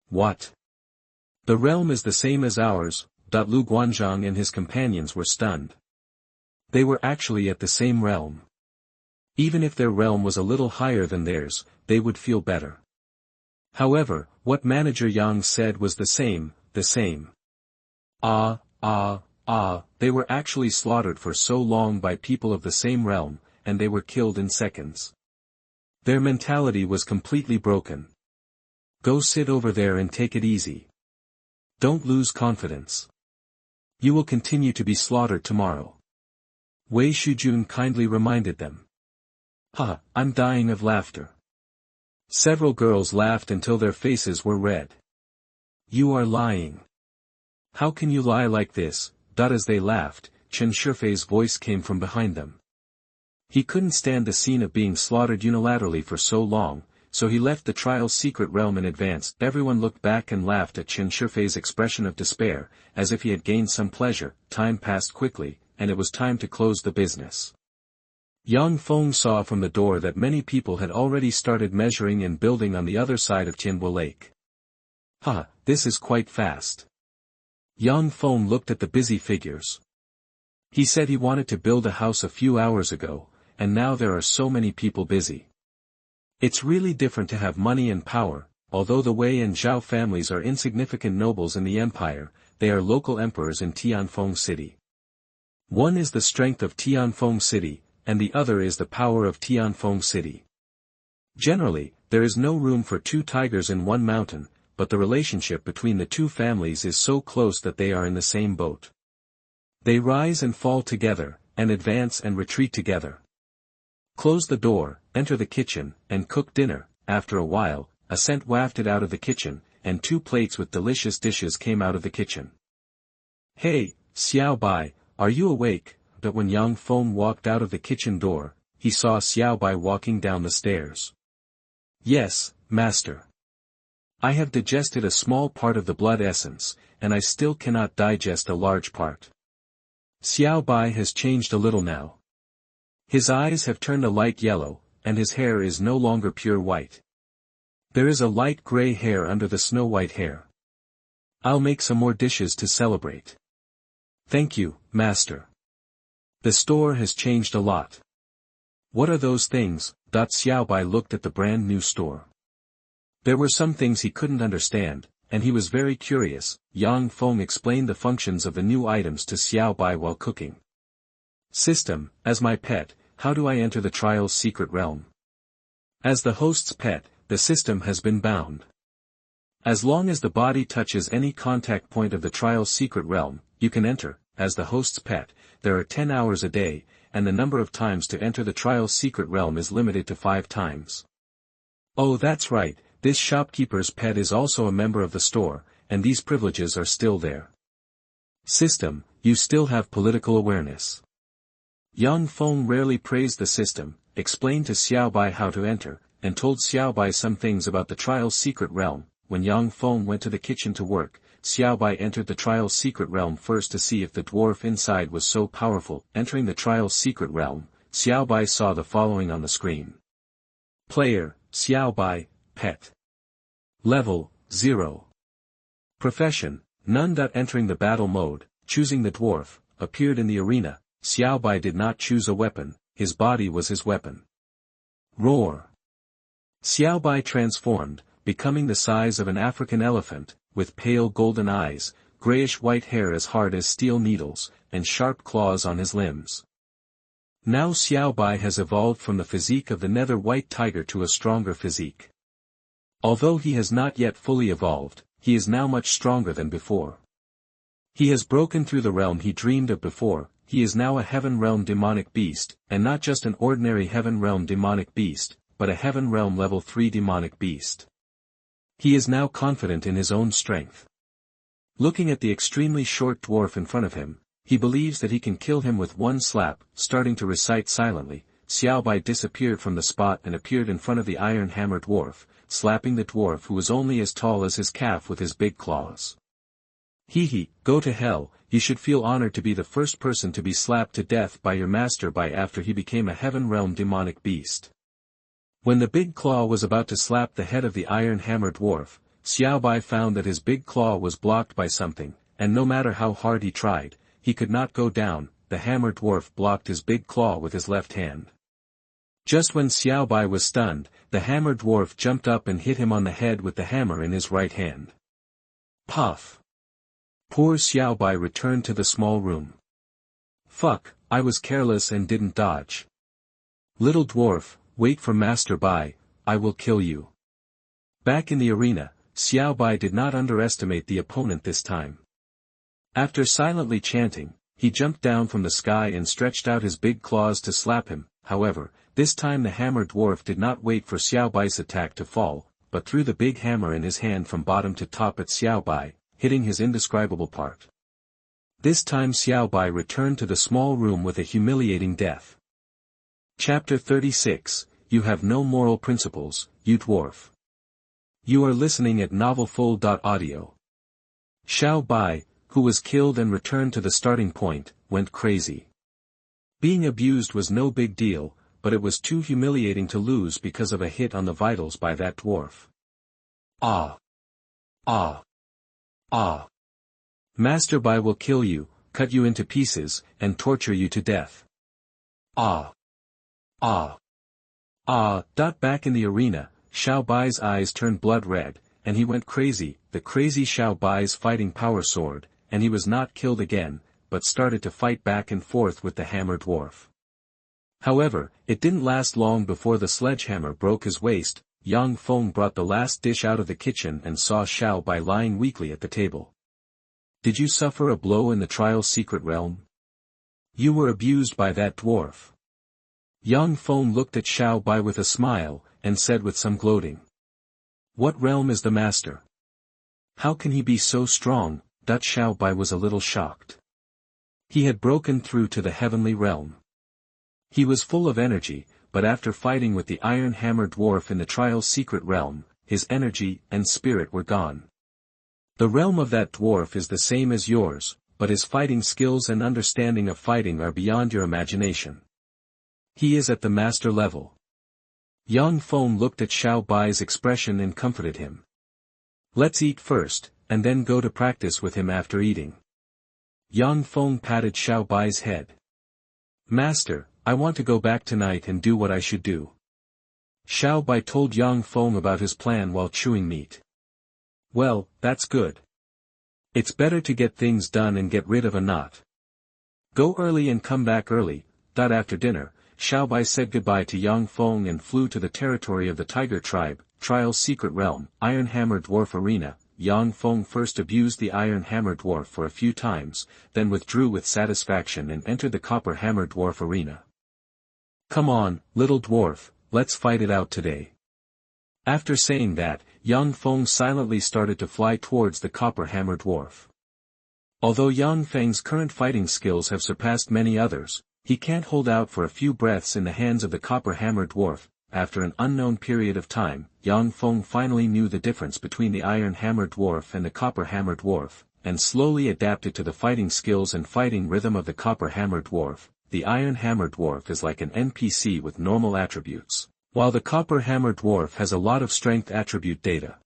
What? The realm is the same as ours. Lu Guanzhang and his companions were stunned. They were actually at the same realm. Even if their realm was a little higher than theirs, they would feel better. However, what Manager Yang said was the same. They were actually slaughtered for so long by people of the same realm, and they were killed in seconds. Their mentality was completely broken. Go sit over there and take it easy. Don't lose confidence. You will continue to be slaughtered tomorrow. Wei Shujun kindly reminded them. I'm dying of laughter. Several girls laughed until their faces were red. You are lying. How can you lie like this? As they laughed, Chen Shifei's voice came from behind them. He couldn't stand the scene of being slaughtered unilaterally for so long, so he left the trial's secret realm in advance. Everyone looked back and laughed at Chen Shifei's expression of despair, as if he had gained some pleasure. Time passed quickly, and it was time to close the business. Yang Feng saw from the door that many people had already started measuring and building on the other side of Tianbo Lake. This is quite fast. Yang Feng looked at the busy figures. He said he wanted to build a house a few hours ago, and now there are so many people busy. It's really different to have money and power. Although the Wei and Zhao families are insignificant nobles in the empire, they are local emperors in Tianfeng City. One is the strength of Tianfeng City, and the other is the power of Tianfeng City. Generally, there is no room for two tigers in one mountain, but the relationship between the two families is so close that they are in the same boat. They rise and fall together, and advance and retreat together. Close the door, enter the kitchen, and cook dinner. After a while, a scent wafted out of the kitchen, and 2 plates with delicious dishes came out of the kitchen. Hey, Xiao Bai, are you awake? But when Yang Feng walked out of the kitchen door, he saw Xiao Bai walking down the stairs. Yes, master. I have digested a small part of the blood essence, and I still cannot digest a large part. Xiao Bai has changed a little now. His eyes have turned a light yellow, and his hair is no longer pure white. There is a light gray hair under the snow-white hair. I'll make some more dishes to celebrate. Thank you, master. The store has changed a lot. What are those things? Xiao Bai looked at the brand new store. There were some things he couldn't understand, and he was very curious. Yang Feng explained the functions of the new items to Xiao Bai while cooking. System, as my pet, how do I enter the trial's secret realm? As the host's pet, the system has been bound. As long as the body touches any contact point of the trial's secret realm, you can enter. As the host's pet, there are 10 hours a day, and the number of times to enter the trial's secret realm is limited to 5 times. Oh, that's right, this shopkeeper's pet is also a member of the store, and these privileges are still there. System, you still have political awareness. Yang Feng rarely praised the system, explained to Xiao Bai how to enter, and told Xiao Bai some things about the trial's secret realm. When Yang Feng went to the kitchen to work, Xiao Bai entered the trial's secret realm first to see if the dwarf inside was so powerful. Entering the trial's secret realm, Xiao Bai saw the following on the screen. Player, Xiao Bai, Pet. Level, 0. Profession, none. Entering the battle mode, choosing the dwarf, appeared in the arena. Xiao Bai did not choose a weapon, his body was his weapon. Roar. Xiao Bai transformed, becoming the size of an African elephant, with pale golden eyes, grayish-white hair as hard as steel needles, and sharp claws on his limbs. Now Xiao Bai has evolved from the physique of the nether white tiger to a stronger physique. Although he has not yet fully evolved, he is now much stronger than before. He has broken through the realm he dreamed of before. He is now a heaven realm demonic beast, and not just an ordinary heaven realm demonic beast, but a heaven realm level 3 demonic beast. He is now confident in his own strength. Looking at the extremely short dwarf in front of him, he believes that he can kill him with one slap. Starting to recite silently, Xiao Bai disappeared from the spot and appeared in front of the iron hammer dwarf, slapping the dwarf who was only as tall as his calf with his big claws. Hee, go to hell. You should feel honored to be the first person to be slapped to death by your master Bai after he became a heaven realm demonic beast. When the big claw was about to slap the head of the iron hammer dwarf, Xiao Bai found that his big claw was blocked by something, and no matter how hard he tried, he could not go down. The hammer dwarf blocked his big claw with his left hand. Just when Xiao Bai was stunned, the hammer dwarf jumped up and hit him on the head with the hammer in his right hand. Puff! Poor Xiao Bai returned to the small room. Fuck, I was careless and didn't dodge. Little dwarf, wait for Master Bai, I will kill you. Back in the arena, Xiao Bai did not underestimate the opponent this time. After silently chanting, he jumped down from the sky and stretched out his big claws to slap him. However, this time the hammer dwarf did not wait for Xiao Bai's attack to fall, but threw the big hammer in his hand from bottom to top at Xiao Bai, hitting his indescribable part. This time Xiao Bai returned to the small room with a humiliating death. Chapter 36, You have no moral principles, you dwarf. You are listening at novelfull.audio. Xiao Bai, who was killed and returned to the starting point, went crazy. Being abused was no big deal, but it was too humiliating to lose because of a hit on the vitals by that dwarf. Ah! Ah! Ah! Master Bai will kill you, cut you into pieces, and torture you to death. Ah! Ah! Ah! Back in the arena, Xiao Bai's eyes turned blood red, and he went crazy. The crazy Xiao Bai's fighting power soared, and he was not killed again, but started to fight back and forth with the hammer dwarf. However, it didn't last long before the sledgehammer broke his waist. Yang Feng brought the last dish out of the kitchen and saw Xiao Bai lying weakly at the table. Did you suffer a blow in the trial's secret realm? You were abused by that dwarf. Yang Feng looked at Xiao Bai with a smile, and said with some gloating. What realm is the master? How can he be so strong? Xiao Bai was a little shocked. He had broken through to the heavenly realm. He was full of energy, but after fighting with the iron hammer dwarf in the trial's secret realm, his energy and spirit were gone. The realm of that dwarf is the same as yours, but his fighting skills and understanding of fighting are beyond your imagination. He is at the master level. Yang Feng looked at Xiao Bai's expression and comforted him. Let's eat first, and then go to practice with him after eating. Yang Feng patted Xiao Bai's head. Master, I want to go back tonight and do what I should do. Xiao Bai told Yang Feng about his plan while chewing meat. Well, that's good. It's better to get things done and get rid of a knot. Go early and come back early. After dinner, Xiao Bai said goodbye to Yang Feng and flew to the territory of the Tiger Tribe, Trial's secret realm, Iron Hammer Dwarf Arena. Yang Feng first abused the Iron Hammer Dwarf for a few times, then withdrew with satisfaction and entered the Copper Hammer Dwarf Arena. Come on, little dwarf, let's fight it out today. After saying that, Yang Feng silently started to fly towards the Copper Hammer Dwarf. Although Yang Feng's current fighting skills have surpassed many others, he can't hold out for a few breaths in the hands of the Copper Hammer Dwarf. After an unknown period of time, Yang Feng finally knew the difference between the Iron Hammer Dwarf and the Copper Hammer Dwarf, and slowly adapted to the fighting skills and fighting rhythm of the Copper Hammer Dwarf. The Iron Hammer Dwarf is like an NPC with normal attributes, while the Copper Hammer Dwarf has a lot of strength attribute data.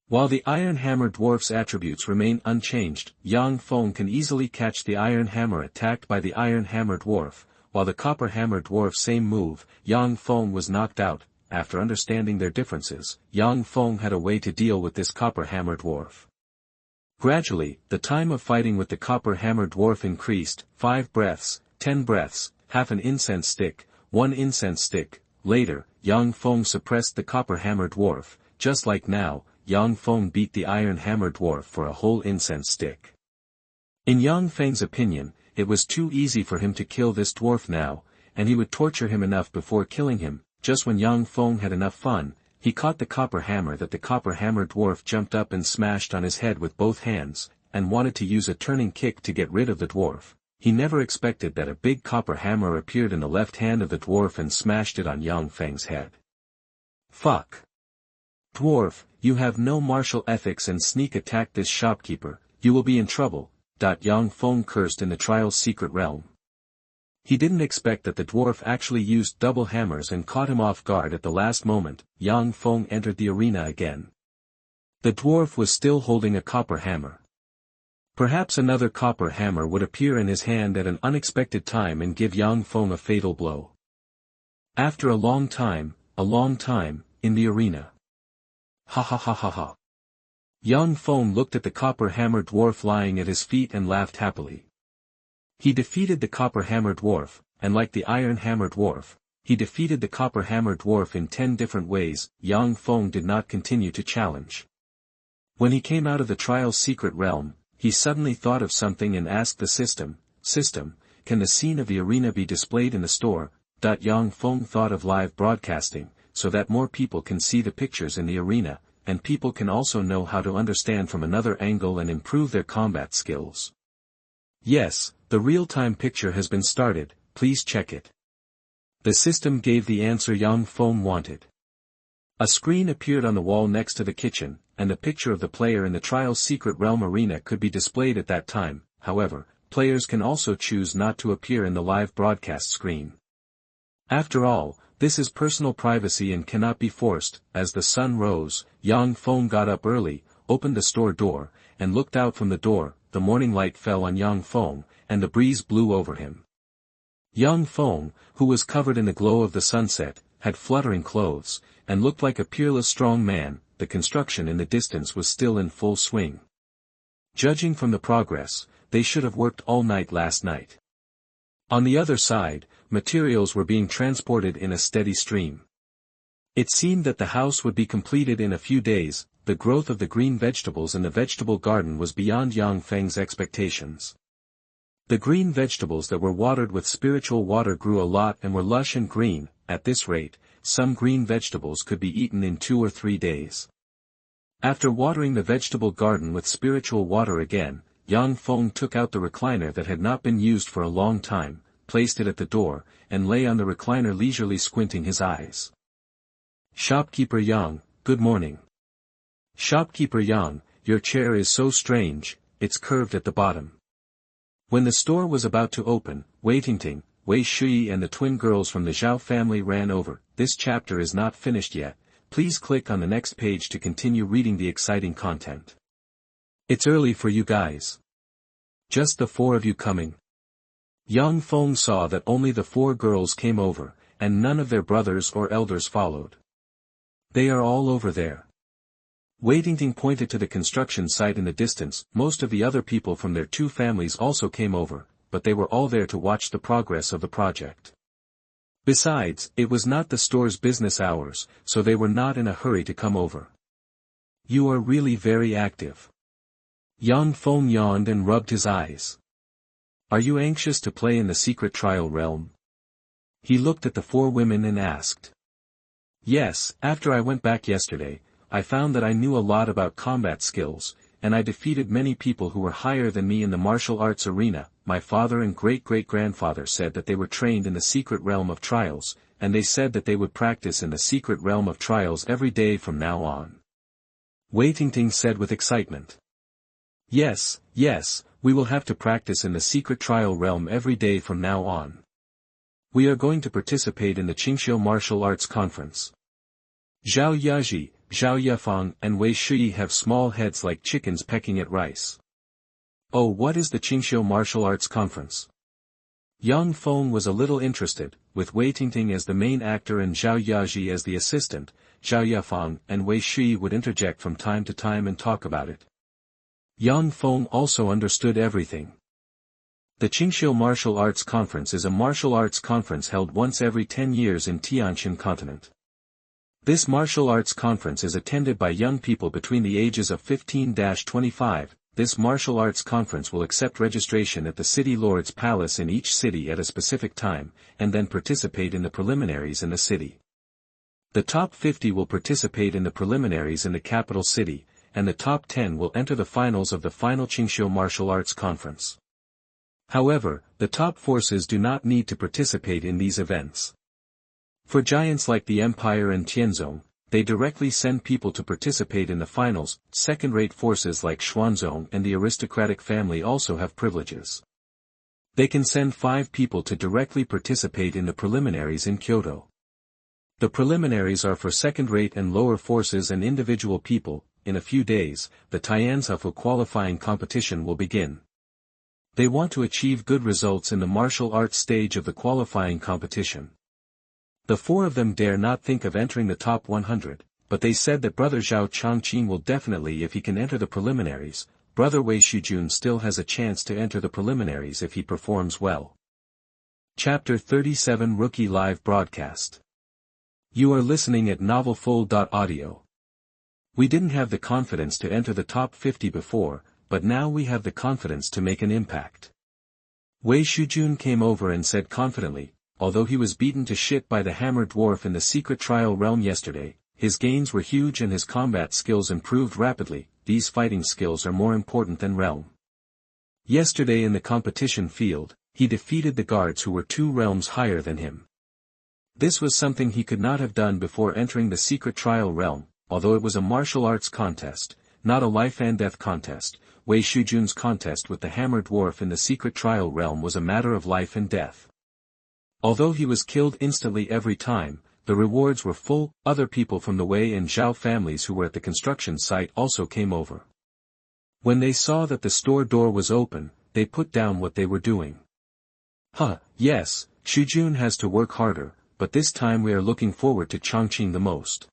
While the Iron Hammer Dwarf's attributes remain unchanged, Yang Feng can easily catch the Iron Hammer attacked by the Iron Hammer Dwarf. While the Copper Hammer Dwarf's same move, Yang Feng was knocked out. After understanding their differences, Yang Feng had a way to deal with this Copper Hammer Dwarf. Gradually, the time of fighting with the copper hammer dwarf increased, 5 breaths, 10 breaths, half an incense stick, 1 incense stick. Later, Yang Feng suppressed the copper hammer dwarf. Just like now, Yang Feng beat the iron hammer dwarf for a whole incense stick. In Yang Feng's opinion, it was too easy for him to kill this dwarf now, and he would torture him enough before killing him. Just when Yang Feng had enough fun, he caught the copper hammer that the copper hammer dwarf jumped up and smashed on his head with both hands, and wanted to use a turning kick to get rid of the dwarf. He never expected that a big copper hammer appeared in the left hand of the dwarf and smashed it on Yang Feng's head. Fuck. Dwarf, you have no martial ethics and sneak attack this shopkeeper, you will be in trouble. Yang Feng cursed in the trial's secret realm. He didn't expect that the dwarf actually used double hammers and caught him off guard at the last moment. Yang Feng entered the arena again. The dwarf was still holding a copper hammer. Perhaps another copper hammer would appear in his hand at an unexpected time and give Yang Feng a fatal blow. After a long time, in the arena. Ha ha ha ha ha. Yang Feng looked at the copper hammer dwarf lying at his feet and laughed happily. He defeated the copper hammer dwarf, and like the iron hammer dwarf, he defeated the copper hammer dwarf in 10 different ways. Yang Feng did not continue to challenge. When he came out of the trial's secret realm, he suddenly thought of something and asked the system, can the scene of the arena be displayed in the store? Yang Feng thought of live broadcasting, so that more people can see the pictures in the arena, and people can also know how to understand from another angle and improve their combat skills. Yes, the real-time picture has been started, please check it. The system gave the answer Yang Feng wanted. A screen appeared on the wall next to the kitchen, and the picture of the player in the trial's secret realm arena could be displayed at that time. However, players can also choose not to appear in the live broadcast screen. After all, this is personal privacy and cannot be forced. As the sun rose, Yang Feng got up early, opened the store door, and looked out from the door. The morning light fell on Yang Feng, and the breeze blew over him. Yang Feng, who was covered in the glow of the sunset, had fluttering clothes, and looked like a peerless strong man. The construction in the distance was still in full swing. Judging from the progress, they should have worked all night last night. On the other side, materials were being transported in a steady stream. It seemed that the house would be completed in a few days. The growth of the green vegetables in the vegetable garden was beyond Yang Feng's expectations. The green vegetables that were watered with spiritual water grew a lot and were lush and green. At this rate, some green vegetables could be eaten in 2 or 3 days. After watering the vegetable garden with spiritual water again, Yang Feng took out the recliner that had not been used for a long time, placed it at the door, and lay on the recliner leisurely squinting his eyes. Shopkeeper Yang, good morning. Shopkeeper Yang, your chair is so strange, it's curved at the bottom. When the store was about to open, Wei Tingting, Wei Shui and the twin girls from the Zhao family ran over. This chapter is not finished yet, please click on the next page to continue reading the exciting content. It's early for you guys. Just the 4 of you coming. Yang Feng saw that only the 4 girls came over, and none of their brothers or elders followed. They are all over there. Wei Tingting pointed to the construction site in the distance. Most of the other people from their 2 families also came over, but they were all there to watch the progress of the project. Besides, it was not the store's business hours, so they were not in a hurry to come over. You are really very active. Yang Feng yawned and rubbed his eyes. Are you anxious to play in the secret trial realm? He looked at the 4 women and asked. Yes, after I went back yesterday, I found that I knew a lot about combat skills, and I defeated many people who were higher than me in the martial arts arena. My father and great-great-grandfather said that they were trained in the secret realm of trials, and they said that they would practice in the secret realm of trials every day from now on. Wei Tingting said with excitement. Yes, we will have to practice in the secret trial realm every day from now on. We are going to participate in the Qingxiu Martial Arts Conference. Zhao Yaji, Zhao Yefang and Wei Shui have small heads like chickens pecking at rice. Oh, what is the Qingxiu Martial Arts Conference? Yang Feng was a little interested, with Wei Tingting as the main actor and Zhao Yaji as the assistant. Zhao Yefang and Wei Shui would interject from time to time and talk about it. Yang Feng also understood everything. The Qingxiu Martial Arts Conference is a martial arts conference held once every 10 years in Tianchen Continent. This martial arts conference is attended by young people between the ages of 15-25. This martial arts conference will accept registration at the city lord's palace in each city at a specific time, and then participate in the preliminaries in the city. The top 50 will participate in the preliminaries in the capital city, and the top 10 will enter the finals of the final Qingxiu Martial Arts Conference. However, the top forces do not need to participate in these events. For giants like the Empire and Tianzong, they directly send people to participate in the finals. Second-rate forces like Xuanzong and the aristocratic family also have privileges. They can send 5 people to directly participate in the preliminaries in Kyoto. The preliminaries are for second-rate and lower forces and individual people. In a few days, the Tianzhufu qualifying competition will begin. They want to achieve good results in the martial arts stage of the qualifying competition. The 4 of them dare not think of entering the top 100, but they said that Brother Zhao Changqing will definitely if he can enter the preliminaries. Brother Wei Shujun still has a chance to enter the preliminaries if he performs well. Chapter 37 Rookie Live Broadcast. You are listening at novelfull.audio. We didn't have the confidence to enter the top 50 before, but now we have the confidence to make an impact. Wei Shujun came over and said confidently, although he was beaten to shit by the hammer dwarf in the secret trial realm yesterday, his gains were huge and his combat skills improved rapidly. These fighting skills are more important than realm. Yesterday in the competition field, he defeated the guards who were 2 realms higher than him. This was something he could not have done before entering the secret trial realm, although it was a martial arts contest, not a life and death contest. Wei Shujun's contest with the hammer dwarf in the secret trial realm was a matter of life and death. Although he was killed instantly every time, the rewards were full. Other people from the Wei and Zhao families who were at the construction site also came over. When they saw that the store door was open, they put down what they were doing. Yes, Shujun has to work harder, but this time we are looking forward to Changqing the most.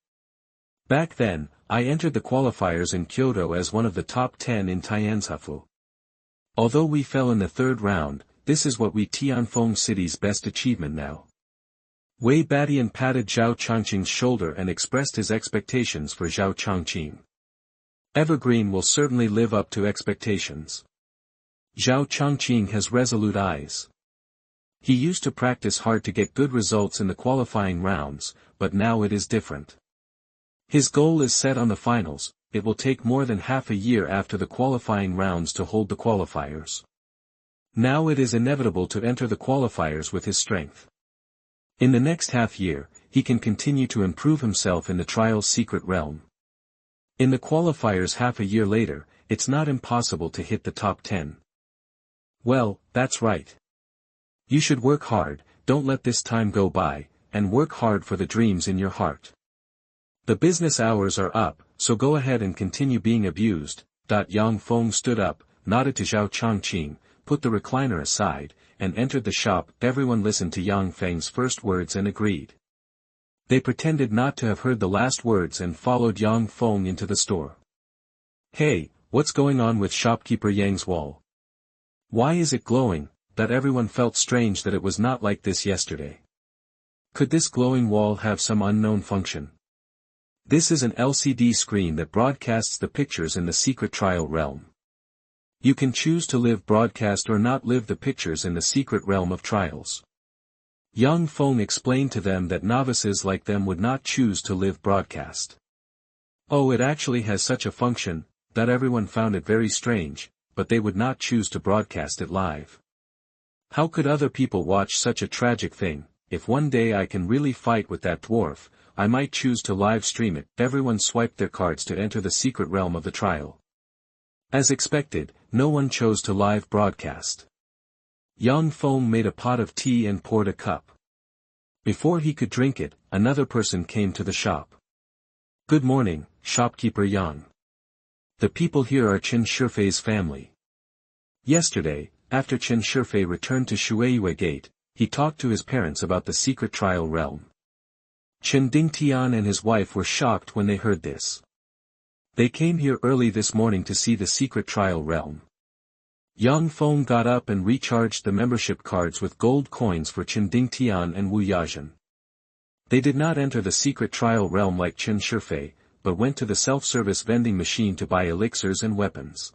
Back then, I entered the qualifiers in Kyoto as one of the top 10 in Tianzhufu. Although we fell in the 3rd round, this is what we Tianfeng City's best achievement now. Wei Badian patted Zhao Changqing's shoulder and expressed his expectations for Zhao Changqing. Evergreen will certainly live up to expectations. Zhao Changqing has resolute eyes. He used to practice hard to get good results in the qualifying rounds, but now it is different. His goal is set on the finals. It will take more than half a year after the qualifying rounds to hold the qualifiers. Now it is inevitable to enter the qualifiers with his strength. In the next half year, he can continue to improve himself in the trial's secret realm. In the qualifiers half a year later, it's not impossible to hit the top 10. Well, that's right. You should work hard, don't let this time go by, and work hard for the dreams in your heart. The business hours are up, so go ahead and continue being abused. Yang Feng stood up, nodded to Zhao Changqing, put the recliner aside, and entered the shop. Everyone listened to Yang Feng's first words and agreed. They pretended not to have heard the last words and followed Yang Feng into the store. Hey, what's going on with shopkeeper Yang's wall? Why is it glowing? That everyone felt strange that it was not like this yesterday. Could this glowing wall have some unknown function? This is an LCD screen that broadcasts the pictures in the secret trial realm. You can choose to live broadcast or not live the pictures in the secret realm of trials. Yang Feng explained to them that novices like them would not choose to live broadcast. Oh, it actually has such a function, that everyone found it very strange, but they would not choose to broadcast it live. How could other people watch such a tragic thing? If one day I can really fight with that dwarf, I might choose to live stream it. Everyone swiped their cards to enter the secret realm of the trial. As expected, no one chose to live broadcast. Yang Feng made a pot of tea and poured a cup. Before he could drink it, another person came to the shop. Good morning, shopkeeper Yang. The people here are Chen Shifei's family. Yesterday, after Chen Shifei returned to Shueiyue Gate, he talked to his parents about the secret trial realm. Chen Dingtian and his wife were shocked when they heard this. They came here early this morning to see the secret trial realm. Yang Feng got up and recharged the membership cards with gold coins for Chen Dingtian and Wu Yazhen. They did not enter the secret trial realm like Chen Shifei, but went to the self-service vending machine to buy elixirs and weapons.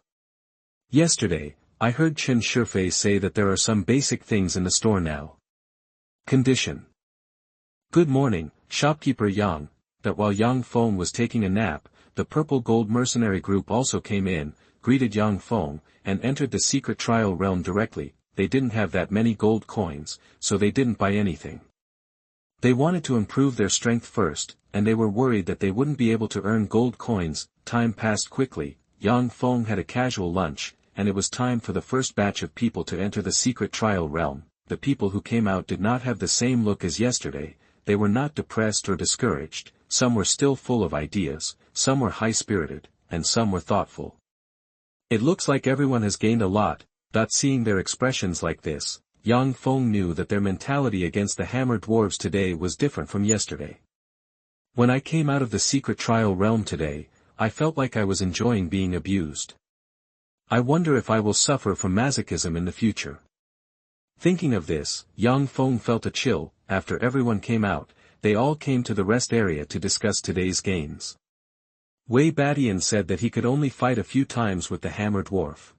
Yesterday, I heard Chen Shifei say that there are some basic things in the store now. Condition. Good morning, shopkeeper Yang. That while Yang Feng was taking a nap, the purple gold mercenary group also came in, greeted Yang Feng, and entered the secret trial realm directly. They didn't have that many gold coins, so they didn't buy anything. They wanted to improve their strength first, and they were worried that they wouldn't be able to earn gold coins. Time passed quickly. Yang Feng had a casual lunch, and it was time for the first batch of people to enter the secret trial realm. The people who came out did not have the same look as yesterday. They were not depressed or discouraged. Some were still full of ideas, some were high-spirited, and some were thoughtful. It looks like everyone has gained a lot. Seeing their expressions like this, Yang Feng knew that their mentality against the hammer dwarves today was different from yesterday. When I came out of the secret trial realm today, I felt like I was enjoying being abused. I wonder if I will suffer from masochism in the future. Thinking of this, Yang Feng felt a chill. After everyone came out, they all came to the rest area to discuss today's gains. Wei Badian said that he could only fight a few times with the hammer dwarf.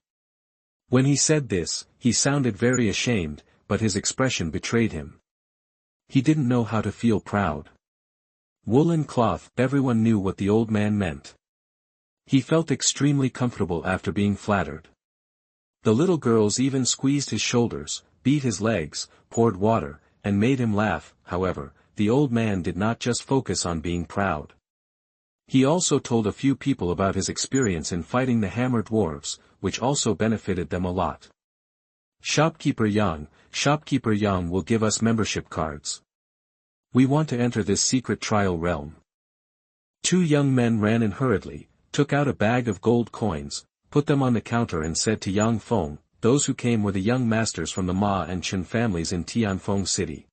When he said this, he sounded very ashamed, but his expression betrayed him. He didn't know how to feel proud. Woolen cloth. Everyone knew what the old man meant. He felt extremely comfortable after being flattered. The little girls even squeezed his shoulders, beat his legs, poured water, and made him laugh. However, the old man did not just focus on being proud. He also told a few people about his experience in fighting the hammer dwarves, which also benefited them a lot. Shopkeeper Yang will give us membership cards. We want to enter this secret trial realm. Two young men ran in hurriedly, took out a bag of gold coins, put them on the counter and said to Yang Feng, those who came were the young masters from the Ma and Chen families in Tianfeng City.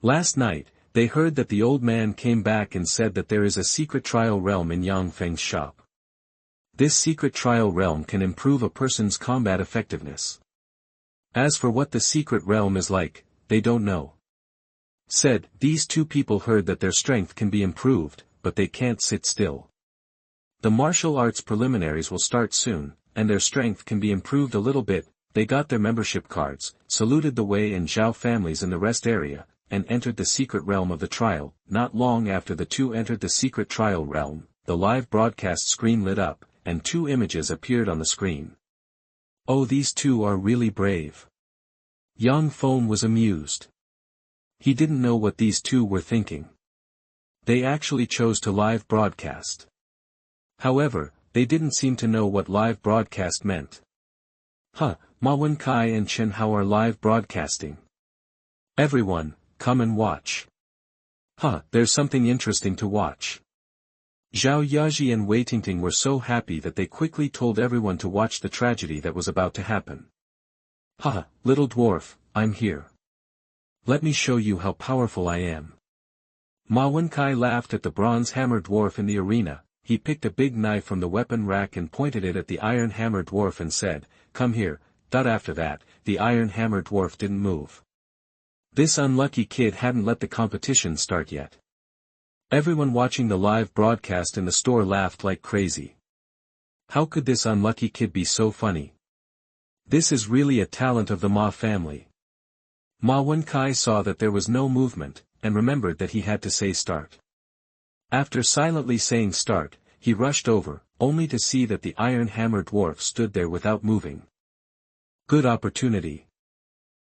Last night, they heard that the old man came back and said that there is a secret trial realm in Yang Feng's shop. This secret trial realm can improve a person's combat effectiveness. As for what the secret realm is like, they don't know. Said, these two people heard that their strength can be improved, but they can't sit still. The martial arts preliminaries will start soon, and their strength can be improved a little bit. They got their membership cards, saluted the Wei and Zhao families in the rest area, and entered the secret realm of the trial. Not long after the two entered the secret trial realm, the live broadcast screen lit up, and two images appeared on the screen. Oh, these two are really brave. Yang Feng was amused. He didn't know what these two were thinking. They actually chose to live broadcast. However, they didn't seem to know what live broadcast meant. Ma Wenkai and Chen Hao are live broadcasting. Everyone, come and watch. There's something interesting to watch. Zhao Yaji and Wei Tingting were so happy that they quickly told everyone to watch the tragedy that was about to happen. Little dwarf, I'm here. Let me show you how powerful I am. Ma Wenkai laughed at the bronze hammer dwarf in the arena. He picked a big knife from the weapon rack and pointed it at the iron hammer dwarf and said, come here. After that, the iron hammer dwarf didn't move. This unlucky kid hadn't let the competition start yet. Everyone watching the live broadcast in the store laughed like crazy. How could this unlucky kid be so funny? This is really a talent of the Ma family. Ma Wenkai saw that there was no movement, and remembered that he had to say start. After silently saying start, he rushed over, only to see that the iron hammer dwarf stood there without moving. Good opportunity.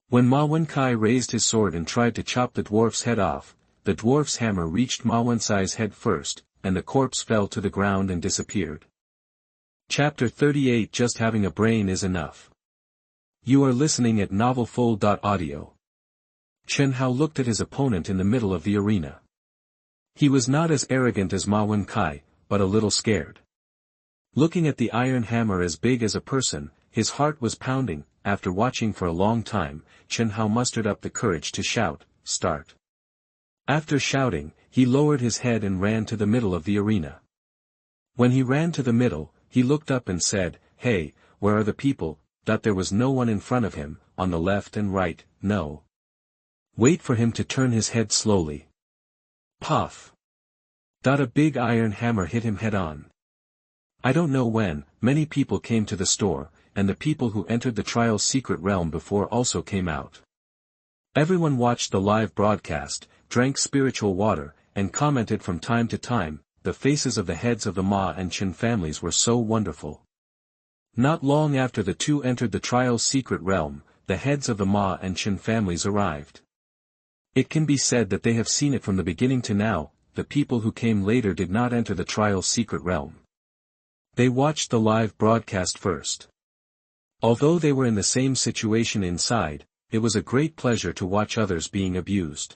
When Ma Wenkai raised his sword and tried to chop the dwarf's head off, the dwarf's hammer reached Ma Wenkai's head first, and the corpse fell to the ground and disappeared. Chapter 38. Just having a brain is enough. You are listening at novelfull.audio. Chen Hao looked at his opponent in the middle of the arena. He was not as arrogant as Ma Wenkai, but a little scared. Looking at the iron hammer as big as a person, his heart was pounding. After watching for a long time, Chen Hao mustered up the courage to shout, start. After shouting, he lowered his head and ran to the middle of the arena. When he ran to the middle, he looked up and said, "Hey, where are the people?" There was no one in front of him, on the left and right, no. Wait for him to turn his head slowly. Puff. A big iron hammer hit him head on. I don't know when, many people came to the store, and the people who entered the trial's secret realm before also came out. Everyone watched the live broadcast, drank spiritual water, and commented from time to time. The faces of the heads of the Ma and Chen families were so wonderful. Not long after the two entered the trial's secret realm, the heads of the Ma and Chen families arrived. It can be said that they have seen it from the beginning to now. The people who came later did not enter the trial's secret realm. They watched the live broadcast first. Although they were in the same situation inside, it was a great pleasure to watch others being abused.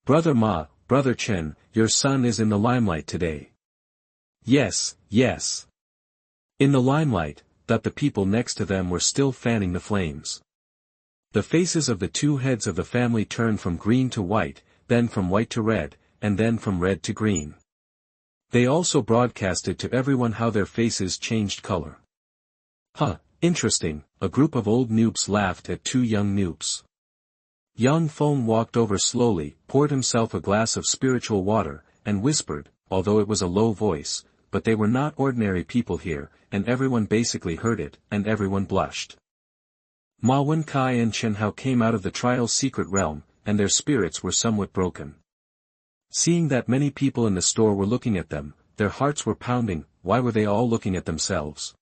Brother Ma, Brother Chen, your son is in the limelight today. Yes, yes. In the limelight, the people next to them were still fanning the flames. The faces of the two heads of the family turned from green to white, then from white to red, and then from red to green. They also broadcasted to everyone how their faces changed color. Huh, interesting, a group of old noobs laughed at two young noobs. Yang Feng walked over slowly, poured himself a glass of spiritual water, and whispered, although it was a low voice, but they were not ordinary people here, and everyone basically heard it, and everyone blushed. Ma Wenkai and Chen Hao came out of the trial's secret realm, and their spirits were somewhat broken. Seeing that many people in the store were looking at them, their hearts were pounding. Why were they all looking at themselves?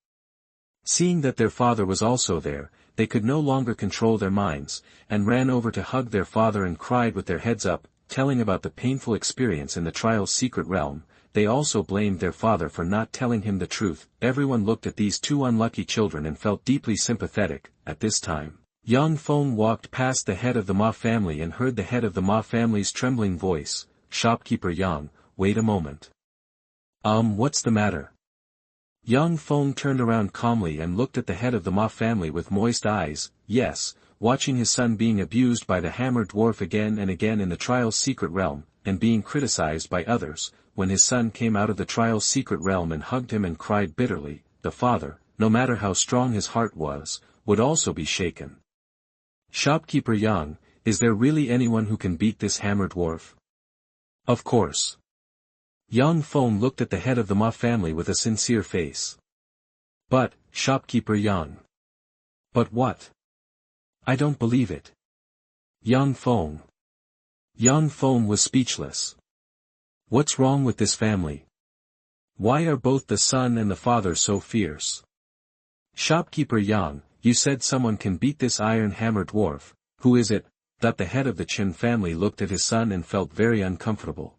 Seeing that their father was also there, they could no longer control their minds, and ran over to hug their father and cried with their heads up, telling about the painful experience in the trial's secret realm. They also blamed their father for not telling him the truth. Everyone looked at these two unlucky children and felt deeply sympathetic. At this time, Yang Feng walked past the head of the Ma family and heard the head of the Ma family's trembling voice, "Shopkeeper Yang, wait a moment." What's the matter?" Yang Feng turned around calmly and looked at the head of the Ma family with moist eyes. Yes, watching his son being abused by the hammer dwarf again and again in the trial's secret realm, and being criticized by others, when his son came out of the trial's secret realm and hugged him and cried bitterly, the father, no matter how strong his heart was, would also be shaken. "Shopkeeper Yang, is there really anyone who can beat this hammer dwarf?" "Of course." Yang Feng looked at the head of the Ma family with a sincere face. "But, Shopkeeper Yang." "But what?" "I don't believe it." Yang Feng. Yang Feng was speechless. What's wrong with this family? Why are both the son and the father so fierce? "Shopkeeper Yang, you said someone can beat this iron hammer dwarf. Who is it?" The head of the Chen family looked at his son and felt very uncomfortable.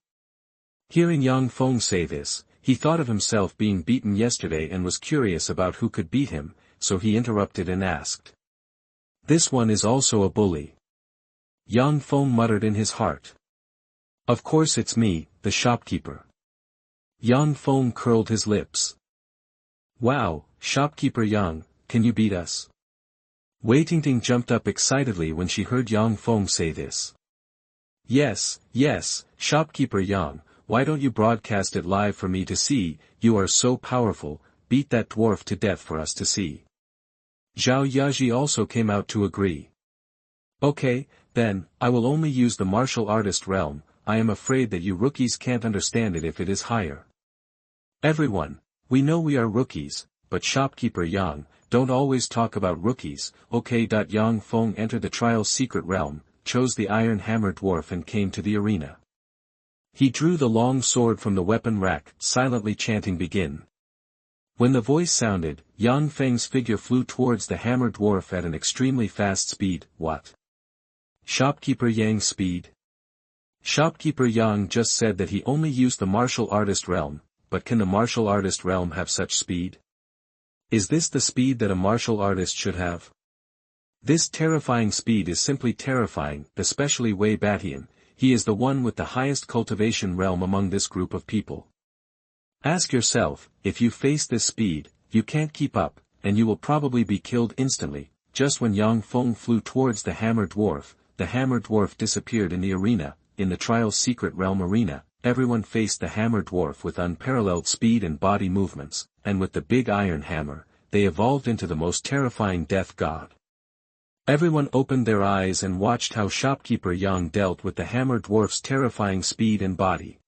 Hearing Yang Feng say this, he thought of himself being beaten yesterday and was curious about who could beat him, so he interrupted and asked. "This one is also a bully." Yang Feng muttered in his heart. "Of course it's me, the shopkeeper." Yang Feng curled his lips. "Wow, Shopkeeper Yang, can you beat us?" Wei Tingting jumped up excitedly when she heard Yang Feng say this. Yes, Shopkeeper Yang, why don't you broadcast it live for me to see? You are so powerful, beat that dwarf to death for us to see." Zhao Yaji also came out to agree. "Okay, then, I will only use the martial artist realm. I am afraid that you rookies can't understand it if it is higher." "Everyone, we know we are rookies, but Shopkeeper Yang, don't always talk about rookies, okay?" Yang Feng entered the trial's secret realm, chose the iron hammer dwarf and came to the arena. He drew the long sword from the weapon rack, silently chanting "Begin." When the voice sounded, Yang Feng's figure flew towards the hammer dwarf at an extremely fast speed. What? Shopkeeper Yang's speed? Shopkeeper Yang just said that he only used the martial artist realm, but can the martial artist realm have such speed? Is this the speed that a martial artist should have? This terrifying speed is simply terrifying, especially Wei Batian. He is the one with the highest cultivation realm among this group of people. Ask yourself, if you face this speed, you can't keep up, and you will probably be killed instantly. Just when Yang Feng flew towards the hammer dwarf disappeared in the arena, in the trial's secret realm arena, everyone faced the hammer dwarf with unparalleled speed and body movements, and with the big iron hammer, they evolved into the most terrifying death god. Everyone opened their eyes and watched how shopkeeper Yang dealt with the hammer dwarf's terrifying speed and body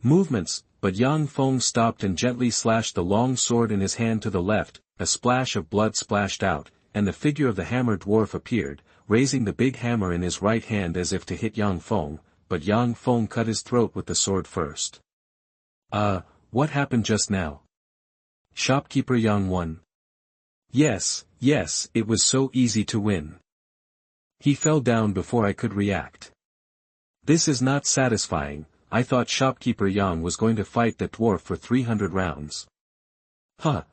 movements, but Yang Feng stopped and gently slashed the long sword in his hand to the left. A splash of blood splashed out, and the figure of the hammer dwarf appeared, raising the big hammer in his right hand as if to hit Yang Feng, but Yang Feng cut his throat with the sword first. What happened just now? Shopkeeper Yang won. Yes, it was so easy to win. He fell down before I could react. This is not satisfying. I thought Shopkeeper Yang was going to fight that dwarf for 300 rounds.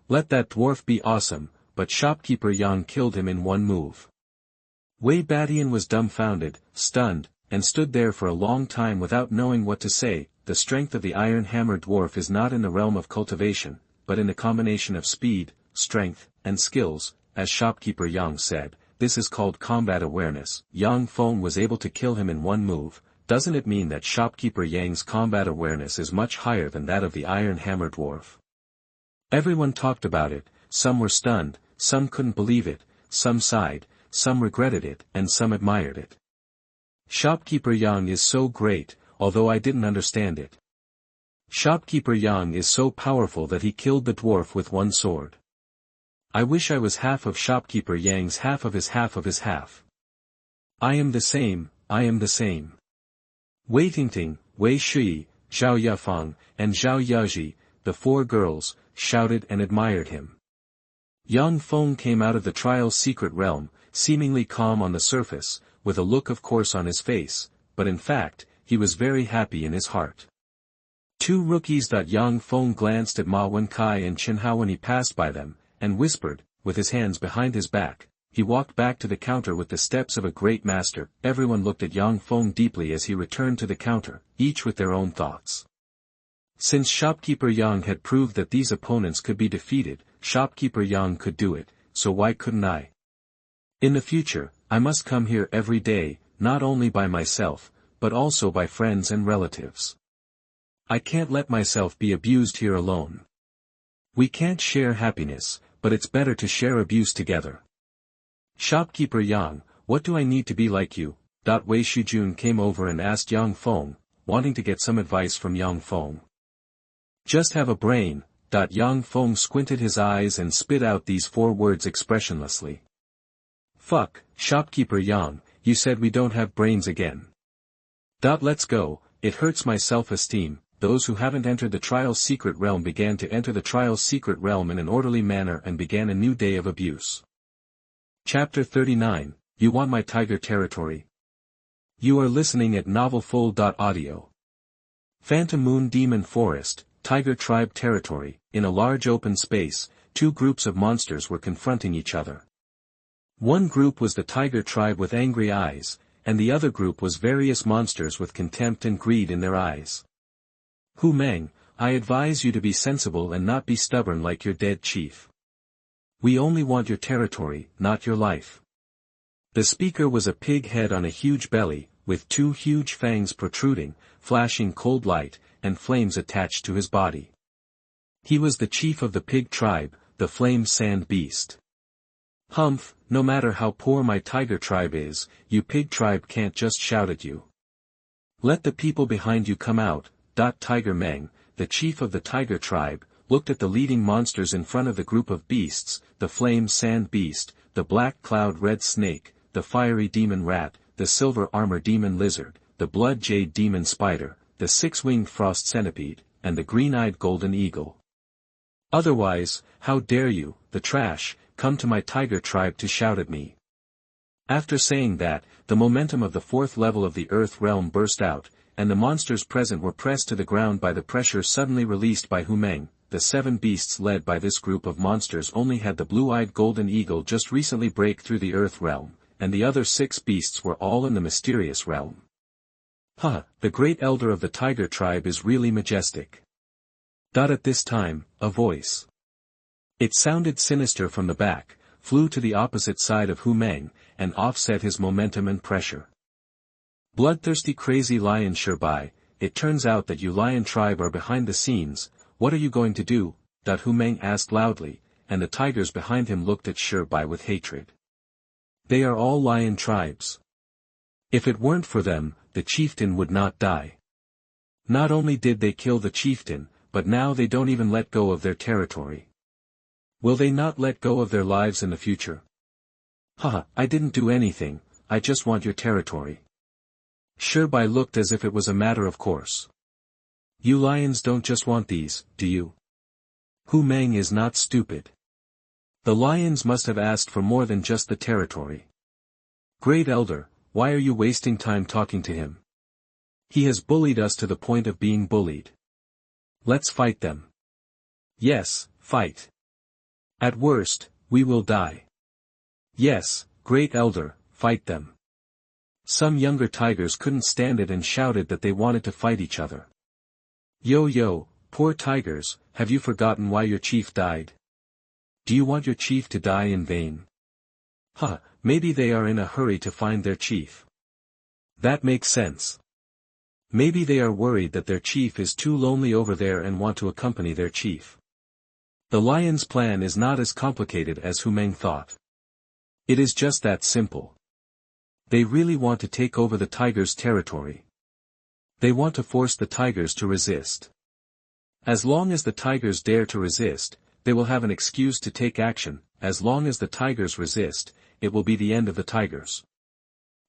Let that dwarf be awesome, but Shopkeeper Yang killed him in one move. Wei Badian was dumbfounded, stunned, and stood there for a long time without knowing what to say. The strength of the iron hammer dwarf is not in the realm of cultivation, but in the combination of speed, strength, and skills. As Shopkeeper Yang said, this is called combat awareness. Yang Feng was able to kill him in one move. Doesn't it mean that Shopkeeper Yang's combat awareness is much higher than that of the iron hammer dwarf? Everyone talked about it, some were stunned, some couldn't believe it, some sighed, some regretted it, and some admired it. Shopkeeper Yang is so great, although I didn't understand it. Shopkeeper Yang is so powerful that he killed the dwarf with one sword. I wish I was half of Shopkeeper Yang's half of his half of his half. I am the same. Wei Tingting, Wei Shui, Zhao Yafeng, and Zhao Yaji, the four girls, shouted and admired him. Yang Feng came out of the trial's secret realm, seemingly calm on the surface, with a look of course on his face, but in fact, he was very happy in his heart. Two rookies. Yang Feng glanced at Ma Wenkai and Chen Hao when he passed by them, and whispered, with his hands behind his back. He walked back to the counter with the steps of a great master. Everyone looked at Yang Feng deeply as he returned to the counter, each with their own thoughts. Since Shopkeeper Yang had proved that these opponents could be defeated, Shopkeeper Yang could do it, so why couldn't I? In the future, I must come here every day, not only by myself, but also by friends and relatives. I can't let myself be abused here alone. We can't share happiness, but it's better to share abuse together. Shopkeeper Yang, what do I need to be like you? Wei Shujun came over and asked Yang Feng, wanting to get some advice from Yang Feng. Just have a brain. Yang Feng squinted his eyes and spit out these four words expressionlessly. Fuck, Shopkeeper Yang, you said we don't have brains again. Let's go, it hurts my self-esteem. Those who haven't entered the trial's secret realm began to enter the trial's secret realm in an orderly manner and began a new day of abuse. Chapter 39, You Want My Tiger Territory? You are listening at novelfull.audio. Phantom Moon Demon Forest, Tiger Tribe Territory. In a large open space, two groups of monsters were confronting each other. One group was the Tiger Tribe with angry eyes, and the other group was various monsters with contempt and greed in their eyes. Hu Meng, I advise you to be sensible and not be stubborn like your dead chief. We only want your territory, not your life. The speaker was a pig head on a huge belly, with two huge fangs protruding, flashing cold light, and flames attached to his body. He was the chief of the pig tribe, the flame sand beast. Humph, no matter how poor my tiger tribe is, you pig tribe can't just shout at you. Let the people behind you come out. Tiger Meng, the chief of the tiger tribe, looked at the leading monsters in front of the group of beasts, the flame sand beast, the black cloud red snake, the fiery demon rat, the silver armor demon lizard, the blood jade demon spider, the six-winged frost centipede, and the green-eyed golden eagle. Otherwise, how dare you, the trash, come to my tiger tribe to shout at me? After saying that, the momentum of the fourth level of the earth realm burst out, and the monsters present were pressed to the ground by the pressure suddenly released by Hu Meng. The seven beasts led by this group of monsters only had the blue-eyed golden eagle just recently break through the earth realm, and the other six beasts were all in the mysterious realm. The great elder of the tiger tribe is really majestic. At this time, a voice. It sounded sinister from the back, flew to the opposite side of Hu Meng, and offset his momentum and pressure. Bloodthirsty crazy lion Shirbai, it turns out that you lion tribe are behind the scenes, what are you going to do? Hu Meng asked loudly, and the tigers behind him looked at Shi Bai with hatred. They are all lion tribes. If it weren't for them, the chieftain would not die. Not only did they kill the chieftain, but now they don't even let go of their territory. Will they not let go of their lives in the future? Haha, I didn't do anything, I just want your territory. Shi Bai looked as if it was a matter of course. You lions don't just want these, do you? Hu Meng is not stupid. The lions must have asked for more than just the territory. Great Elder, why are you wasting time talking to him? He has bullied us to the point of being bullied. Let's fight them. Yes, fight. At worst, we will die. Yes, Great Elder, fight them. Some younger tigers couldn't stand it and shouted that they wanted to fight each other. Yo, poor tigers, have you forgotten why your chief died? Do you want your chief to die in vain? Maybe they are in a hurry to find their chief. That makes sense. Maybe they are worried that their chief is too lonely over there and want to accompany their chief. The lion's plan is not as complicated as Hu Meng thought. It is just that simple. They really want to take over the tigers' territory. They want to force the tigers to resist. As long as the tigers dare to resist, they will have an excuse to take action. As long as the tigers resist, it will be the end of the tigers.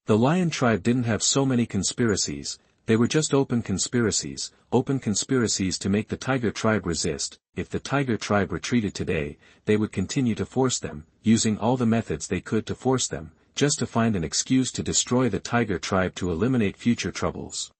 The lion tribe didn't have so many conspiracies, they were just open conspiracies to make the tiger tribe resist. If the tiger tribe retreated today, they would continue to force them, using all the methods they could to force them, just to find an excuse to destroy the tiger tribe to eliminate future troubles.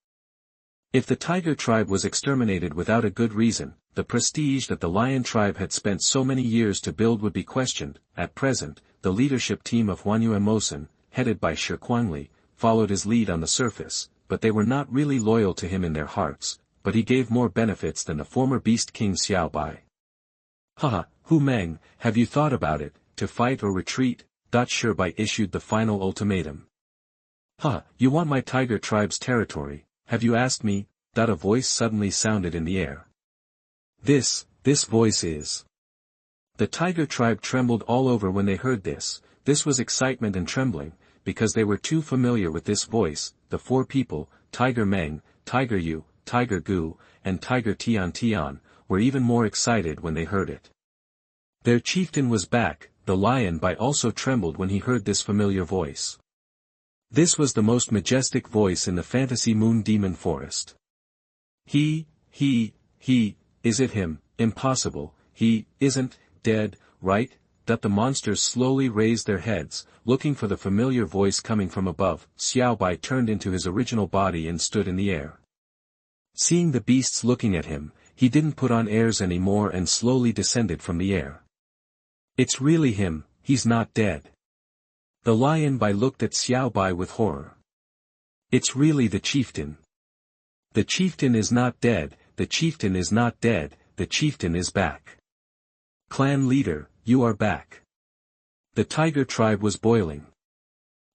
If the tiger tribe was exterminated without a good reason, the prestige that the lion tribe had spent so many years to build would be questioned. At present, the leadership team of Huanyue Mosen, headed by Shi Kuangli, followed his lead on the surface, but they were not really loyal to him in their hearts, but he gave more benefits than the former beast king Xiao Bai. Hu Meng, have you thought about it, to fight or retreat? Shi Bai issued the final ultimatum. You want my tiger tribe's territory, have you asked me? A voice suddenly sounded in the air. This voice is. The tiger tribe trembled all over when they heard this. This was excitement and trembling, because they were too familiar with this voice. The four people, Tiger Meng, Tiger Yu, Tiger Gu, and Tiger Tian, were even more excited when they heard it. Their chieftain was back. The lion Bai also trembled when he heard this familiar voice. This was the most majestic voice in the fantasy moon demon forest. Is it him? Impossible, he isn't dead, right? The monsters slowly raised their heads, looking for the familiar voice coming from above. Xiao Bai turned into his original body and stood in the air. Seeing the beasts looking at him, he didn't put on airs anymore and slowly descended from the air. It's really him, he's not dead. The lion Bai looked at Xiao Bai with horror. It's really the chieftain. The chieftain is not dead, the chieftain is not dead, the chieftain is back. Clan leader, you are back. The tiger tribe was boiling.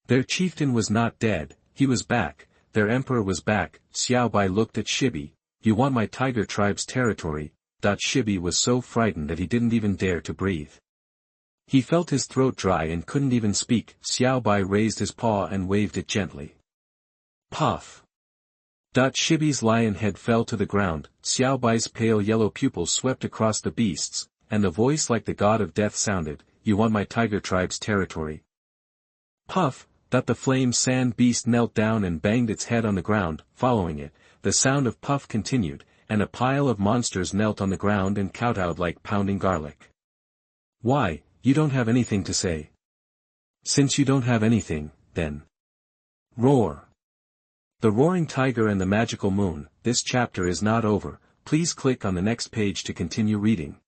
Their chieftain was not dead, he was back, their emperor was back. Xiao Bai looked at Shibi. You want my tiger tribe's territory? Shibi was so frightened that he didn't even dare to breathe. He felt his throat dry and couldn't even speak. Xiao Bai raised his paw and waved it gently. Puff. Shibi's lion head fell to the ground. Xiao Bai's pale yellow pupils swept across the beasts, and the voice like the god of death sounded, you want my tiger tribe's territory? Puff. The flame sand beast knelt down and banged its head on the ground. Following it, the sound of puff continued, and a pile of monsters knelt on the ground and kowtowed like pounding garlic. Why, you don't have anything to say? Since you don't have anything, then roar. The Roaring Tiger and the Magical Moon. This chapter is not over, please click on the next page to continue reading.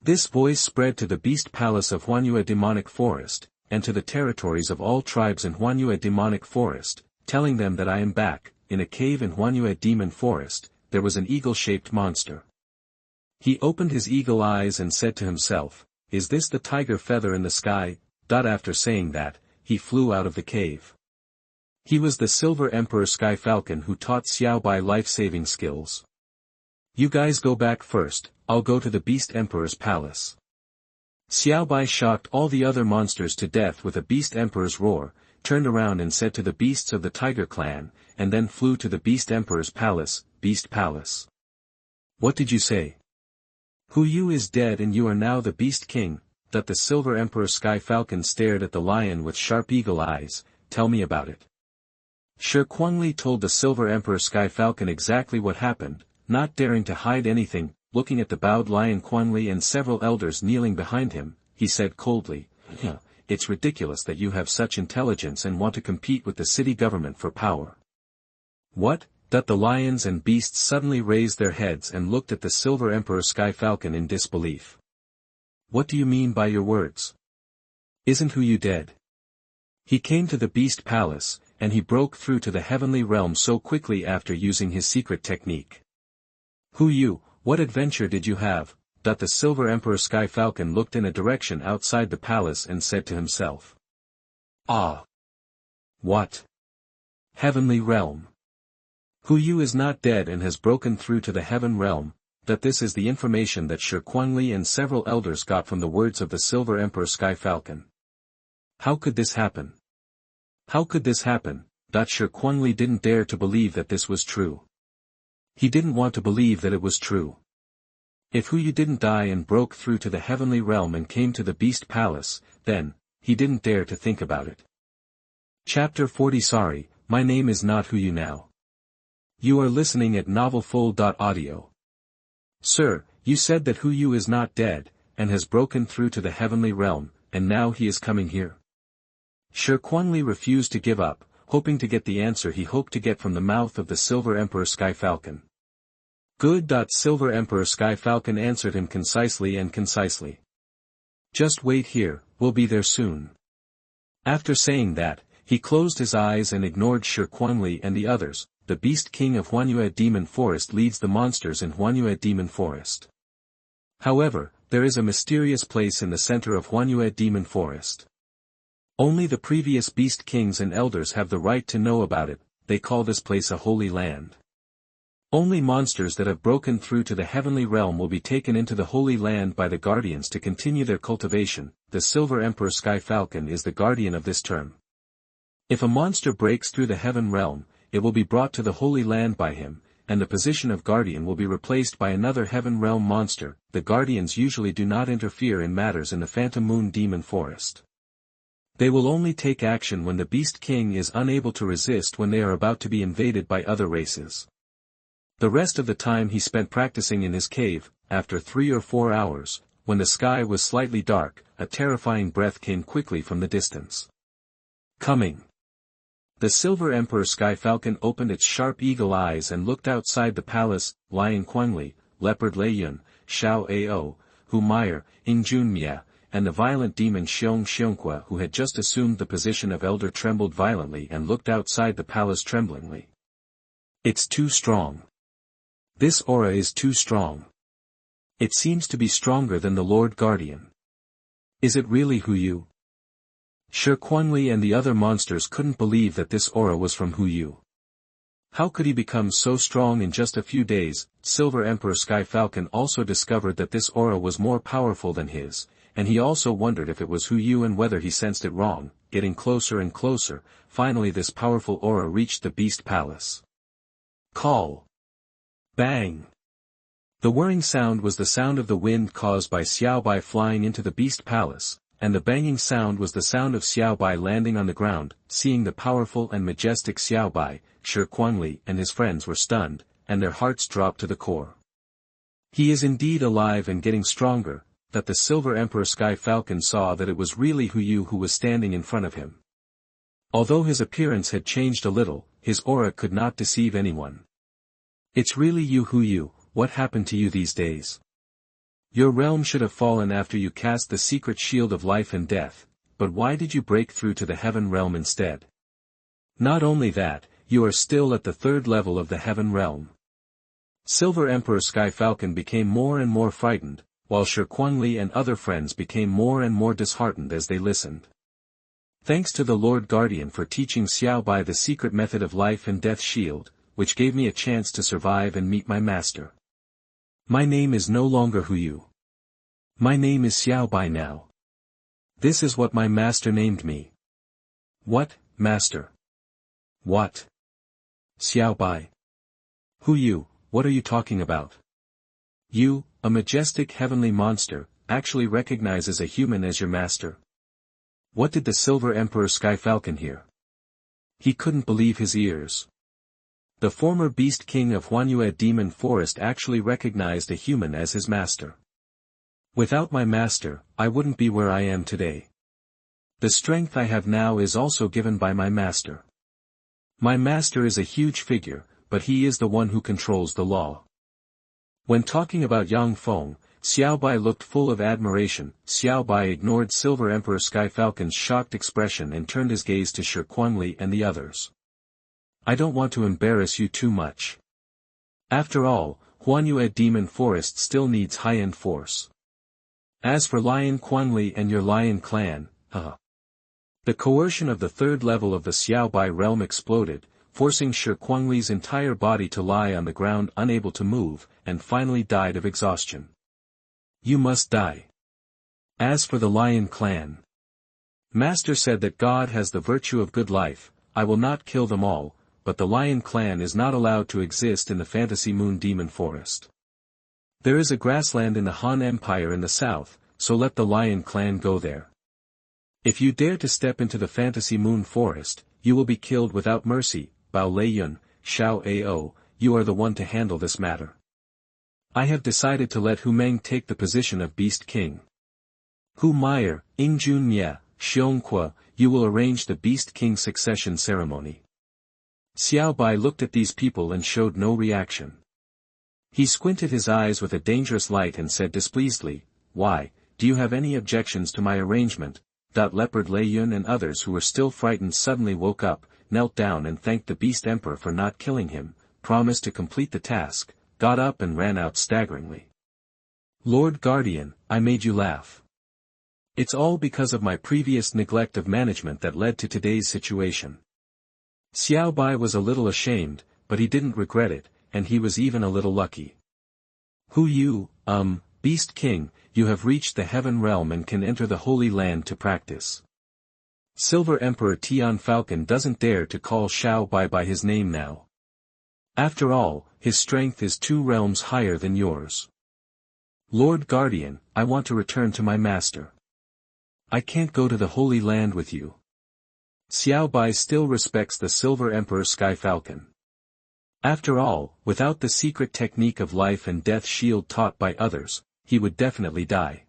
This voice spread to the beast palace of Huanyue Demonic Forest, and to the territories of all tribes in Huanyue Demonic Forest, telling them that I am back. In a cave in Huanyue Demon Forest, there was an eagle-shaped monster. He opened his eagle eyes and said to himself, is this the tiger feather in the sky? After saying that, he flew out of the cave. He was the Silver Emperor Sky Falcon who taught Xiaobai life-saving skills. You guys go back first, I'll go to the Beast Emperor's palace. Xiaobai shocked all the other monsters to death with a Beast Emperor's roar, turned around and said to the beasts of the Tiger Clan, and then flew to the Beast Emperor's palace, Beast Palace. What did you say? Hu Yu is dead and you are now the Beast King. That the Silver Emperor Sky Falcon stared at the lion with sharp eagle eyes. Tell me about it. Shi Kuangli told the Silver Emperor Sky Falcon exactly what happened, not daring to hide anything. Looking at the bowed lion Kuangli and several elders kneeling behind him, he said coldly, It's ridiculous that you have such intelligence and want to compete with the city government for power. What? That the lions and beasts suddenly raised their heads and looked at the Silver Emperor Sky Falcon in disbelief. What do you mean by your words? Isn't Hu Yu dead? He came to the Beast Palace, and he broke through to the heavenly realm so quickly after using his secret technique. Hu Yu, what adventure did you have? That the Silver Emperor Sky Falcon looked in a direction outside the palace and said to himself. Ah! What? Heavenly realm. Hu Yu is not dead and has broken through to the heaven realm. That this is the information that Shi Kuangli and several elders got from the words of the Silver Emperor Sky Falcon. How could this happen? How could this happen? Shi Kuangli didn't dare to believe that this was true. He didn't want to believe that it was true. If Hu Yu didn't die and broke through to the heavenly realm and came to the Beast Palace, then, he didn't dare to think about it. Chapter 40. Sorry, my name is not Hu Yu now. You are listening at novelfull.audio. Sir, you said that Hu Yu is not dead, and has broken through to the heavenly realm, and now he is coming here. Shi Kuangli refused to give up, hoping to get the answer he hoped to get from the mouth of the Silver Emperor Sky Falcon. Good. Silver Emperor Sky Falcon answered him concisely. Just wait here, we'll be there soon. After saying that, he closed his eyes and ignored Shi Kuangli and the others. The Beast King of Huanyue Demon Forest leads the monsters in Huanyue Demon Forest. However, there is a mysterious place in the center of Huanyue Demon Forest. Only the previous Beast Kings and Elders have the right to know about it. They call this place a holy land. Only monsters that have broken through to the heavenly realm will be taken into the holy land by the guardians to continue their cultivation. The Silver Emperor Sky Falcon is the guardian of this term. If a monster breaks through the heaven realm, it will be brought to the Holy Land by him, and the position of guardian will be replaced by another heaven realm monster. The guardians usually do not interfere in matters in the Phantom Moon Demon Forest. They will only take action when the Beast King is unable to resist when they are about to be invaded by other races. The rest of the time he spent practicing in his cave. After 3 or 4 hours, when the sky was slightly dark, a terrifying breath came quickly from the distance. Coming. The Silver Emperor Sky Falcon opened its sharp eagle eyes and looked outside the palace. Lion Kuangli, Leopard Lei Yun, Xiao Ao, Hu Meyer, Ing Jun Mia, and the violent demon Xiong Xiongqua who had just assumed the position of elder trembled violently and looked outside the palace tremblingly. It's too strong. This aura is too strong. It seems to be stronger than the Lord Guardian. Is it really Hu Yu? Shi Kuangli and the other monsters couldn't believe that this aura was from Hu Yu. How could he become so strong in just a few days? Silver Emperor Sky Falcon also discovered that this aura was more powerful than his, and he also wondered if it was Hu Yu and whether he sensed it wrong. Getting closer and closer, finally this powerful aura reached the Beast Palace. Call. Bang. The whirring sound was the sound of the wind caused by Xiaobai flying into the Beast Palace, and the banging sound was the sound of Xiaobai landing on the ground. Seeing the powerful and majestic Xiaobai, Shi Kuangli and his friends were stunned, and their hearts dropped to the core. He is indeed alive and getting stronger. That the Silver Emperor Sky Falcon saw that it was really Hu Yu who was standing in front of him. Although his appearance had changed a little, his aura could not deceive anyone. It's really you Hu Yu. What happened to you these days? Your realm should have fallen after you cast the secret shield of life and death, but why did you break through to the heaven realm instead? Not only that, you are still at the 3rd level of the heaven realm. Silver Emperor Sky Falcon became more and more frightened, while Shi Kuangli and other friends became more and more disheartened as they listened. Thanks to the Lord Guardian for teaching Xiaobai the secret method of life and death shield, which gave me a chance to survive and meet my master. My name is no longer Huyu. My name is Xiaobai now. This is what my master named me. What, master? What? Xiaobai. Huyu, what are you talking about? You, a majestic heavenly monster, actually recognizes a human as your master? What did the Silver Emperor Sky Falcon hear? He couldn't believe his ears. The former beast king of Huanyue Demon Forest actually recognized a human as his master. Without my master, I wouldn't be where I am today. The strength I have now is also given by my master. My master is a huge figure, but he is the one who controls the law. When talking about Yang Feng, Xiaobai looked full of admiration. Xiaobai ignored Silver Emperor Sky Falcon's shocked expression and turned his gaze to Shi Quanli and the others. I don't want to embarrass you too much. After all, Huanyue Demon Forest still needs high-end force. As for Lion Quanli and your Lion clan, The coercion of the third level of the Xiaobai realm exploded, forcing Shi Quangli's entire body to lie on the ground unable to move, and finally died of exhaustion. You must die. As for the Lion clan, Master said that God has the virtue of good life. I will not kill them all, but the Lion clan is not allowed to exist in the Fantasy Moon Demon Forest. There is a grassland in the Han Empire in the south, so let the Lion clan go there. If you dare to step into the Fantasy Moon Forest, you will be killed without mercy. Bao Leiyun, Xiao Ao, you are the one to handle this matter. I have decided to let Hu Meng take the position of Beast King. Hu Meyer, Ingjun Mie, Xiongqua, you will arrange the Beast King succession ceremony. Xiaobai looked at these people and showed no reaction. He squinted his eyes with a dangerous light and said displeasedly, Why, do you have any objections to my arrangement? Leopard Leiyun and others who were still frightened suddenly woke up, knelt down and thanked the Beast Emperor for not killing him, promised to complete the task, got up and ran out staggeringly. Lord Guardian, I made you laugh. It's all because of my previous neglect of management that led to today's situation. Xiaobai was a little ashamed, but he didn't regret it, and he was even a little lucky. Huyu, Beast King, you have reached the Heaven Realm and can enter the Holy Land to practice. Silver Emperor Tian Falcon doesn't dare to call Xiaobai by his name now. After all, his strength is 2 realms higher than yours. Lord Guardian, I want to return to my master. I can't go to the Holy Land with you. Xiaobai still respects the Silver Emperor Sky Falcon. After all, without the secret technique of life and death shield taught by others, he would definitely die.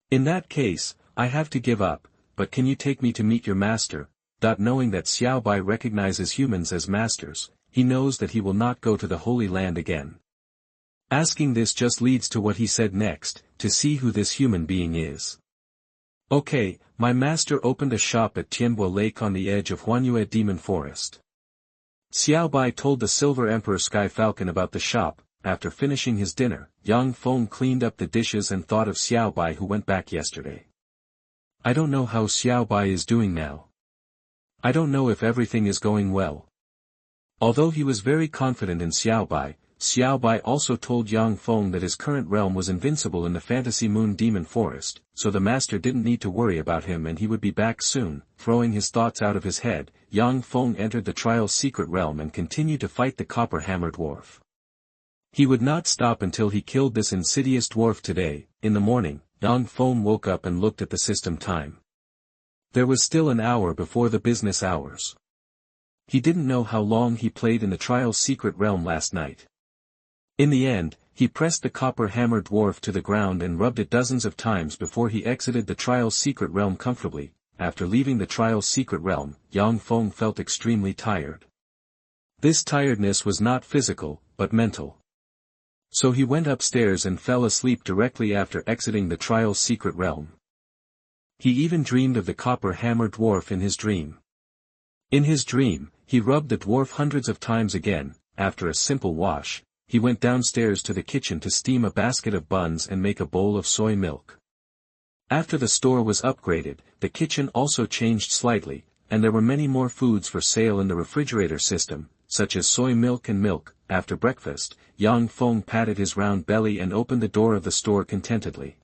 In that case, I have to give up, but can you take me to meet your master? Knowing that Xiaobai recognizes humans as masters, he knows that he will not go to the Holy Land again. Asking this just leads to what he said next, to see who this human being is. Okay, my master opened a shop at Tianbo Lake on the edge of Huanyue Demon Forest. Xiaobai told the Silver Emperor Sky Falcon about the shop. After finishing his dinner, Yang Feng cleaned up the dishes and thought of Xiaobai who went back yesterday. I don't know how Xiaobai is doing now. I don't know if everything is going well. Although he was very confident in Xiaobai, Xiaobai also told Yang Feng that his current realm was invincible in the Fantasy Moon Demon Forest, so the master didn't need to worry about him and he would be back soon. Throwing his thoughts out of his head, Yang Feng entered the trial's secret realm and continued to fight the Copper Hammer Dwarf. He would not stop until he killed this insidious dwarf today. In the morning, Yang Feng woke up and looked at the system time. There was still an hour before the business hours. He didn't know how long he played in the trial's secret realm last night. In the end, he pressed the Copper Hammer Dwarf to the ground and rubbed it dozens of times before he exited the trial's secret realm comfortably. After leaving the trial's secret realm, Yang Feng felt extremely tired. This tiredness was not physical, but mental. So he went upstairs and fell asleep directly after exiting the trial's secret realm. He even dreamed of the Copper Hammer Dwarf in his dream. In his dream, he rubbed the dwarf hundreds of times again. After a simple wash, he went downstairs to the kitchen to steam a basket of buns and make a bowl of soy milk. After the store was upgraded, the kitchen also changed slightly, and there were many more foods for sale in the refrigerator system, such as soy milk and milk. After breakfast, Yang Feng patted his round belly and opened the door of the store contentedly.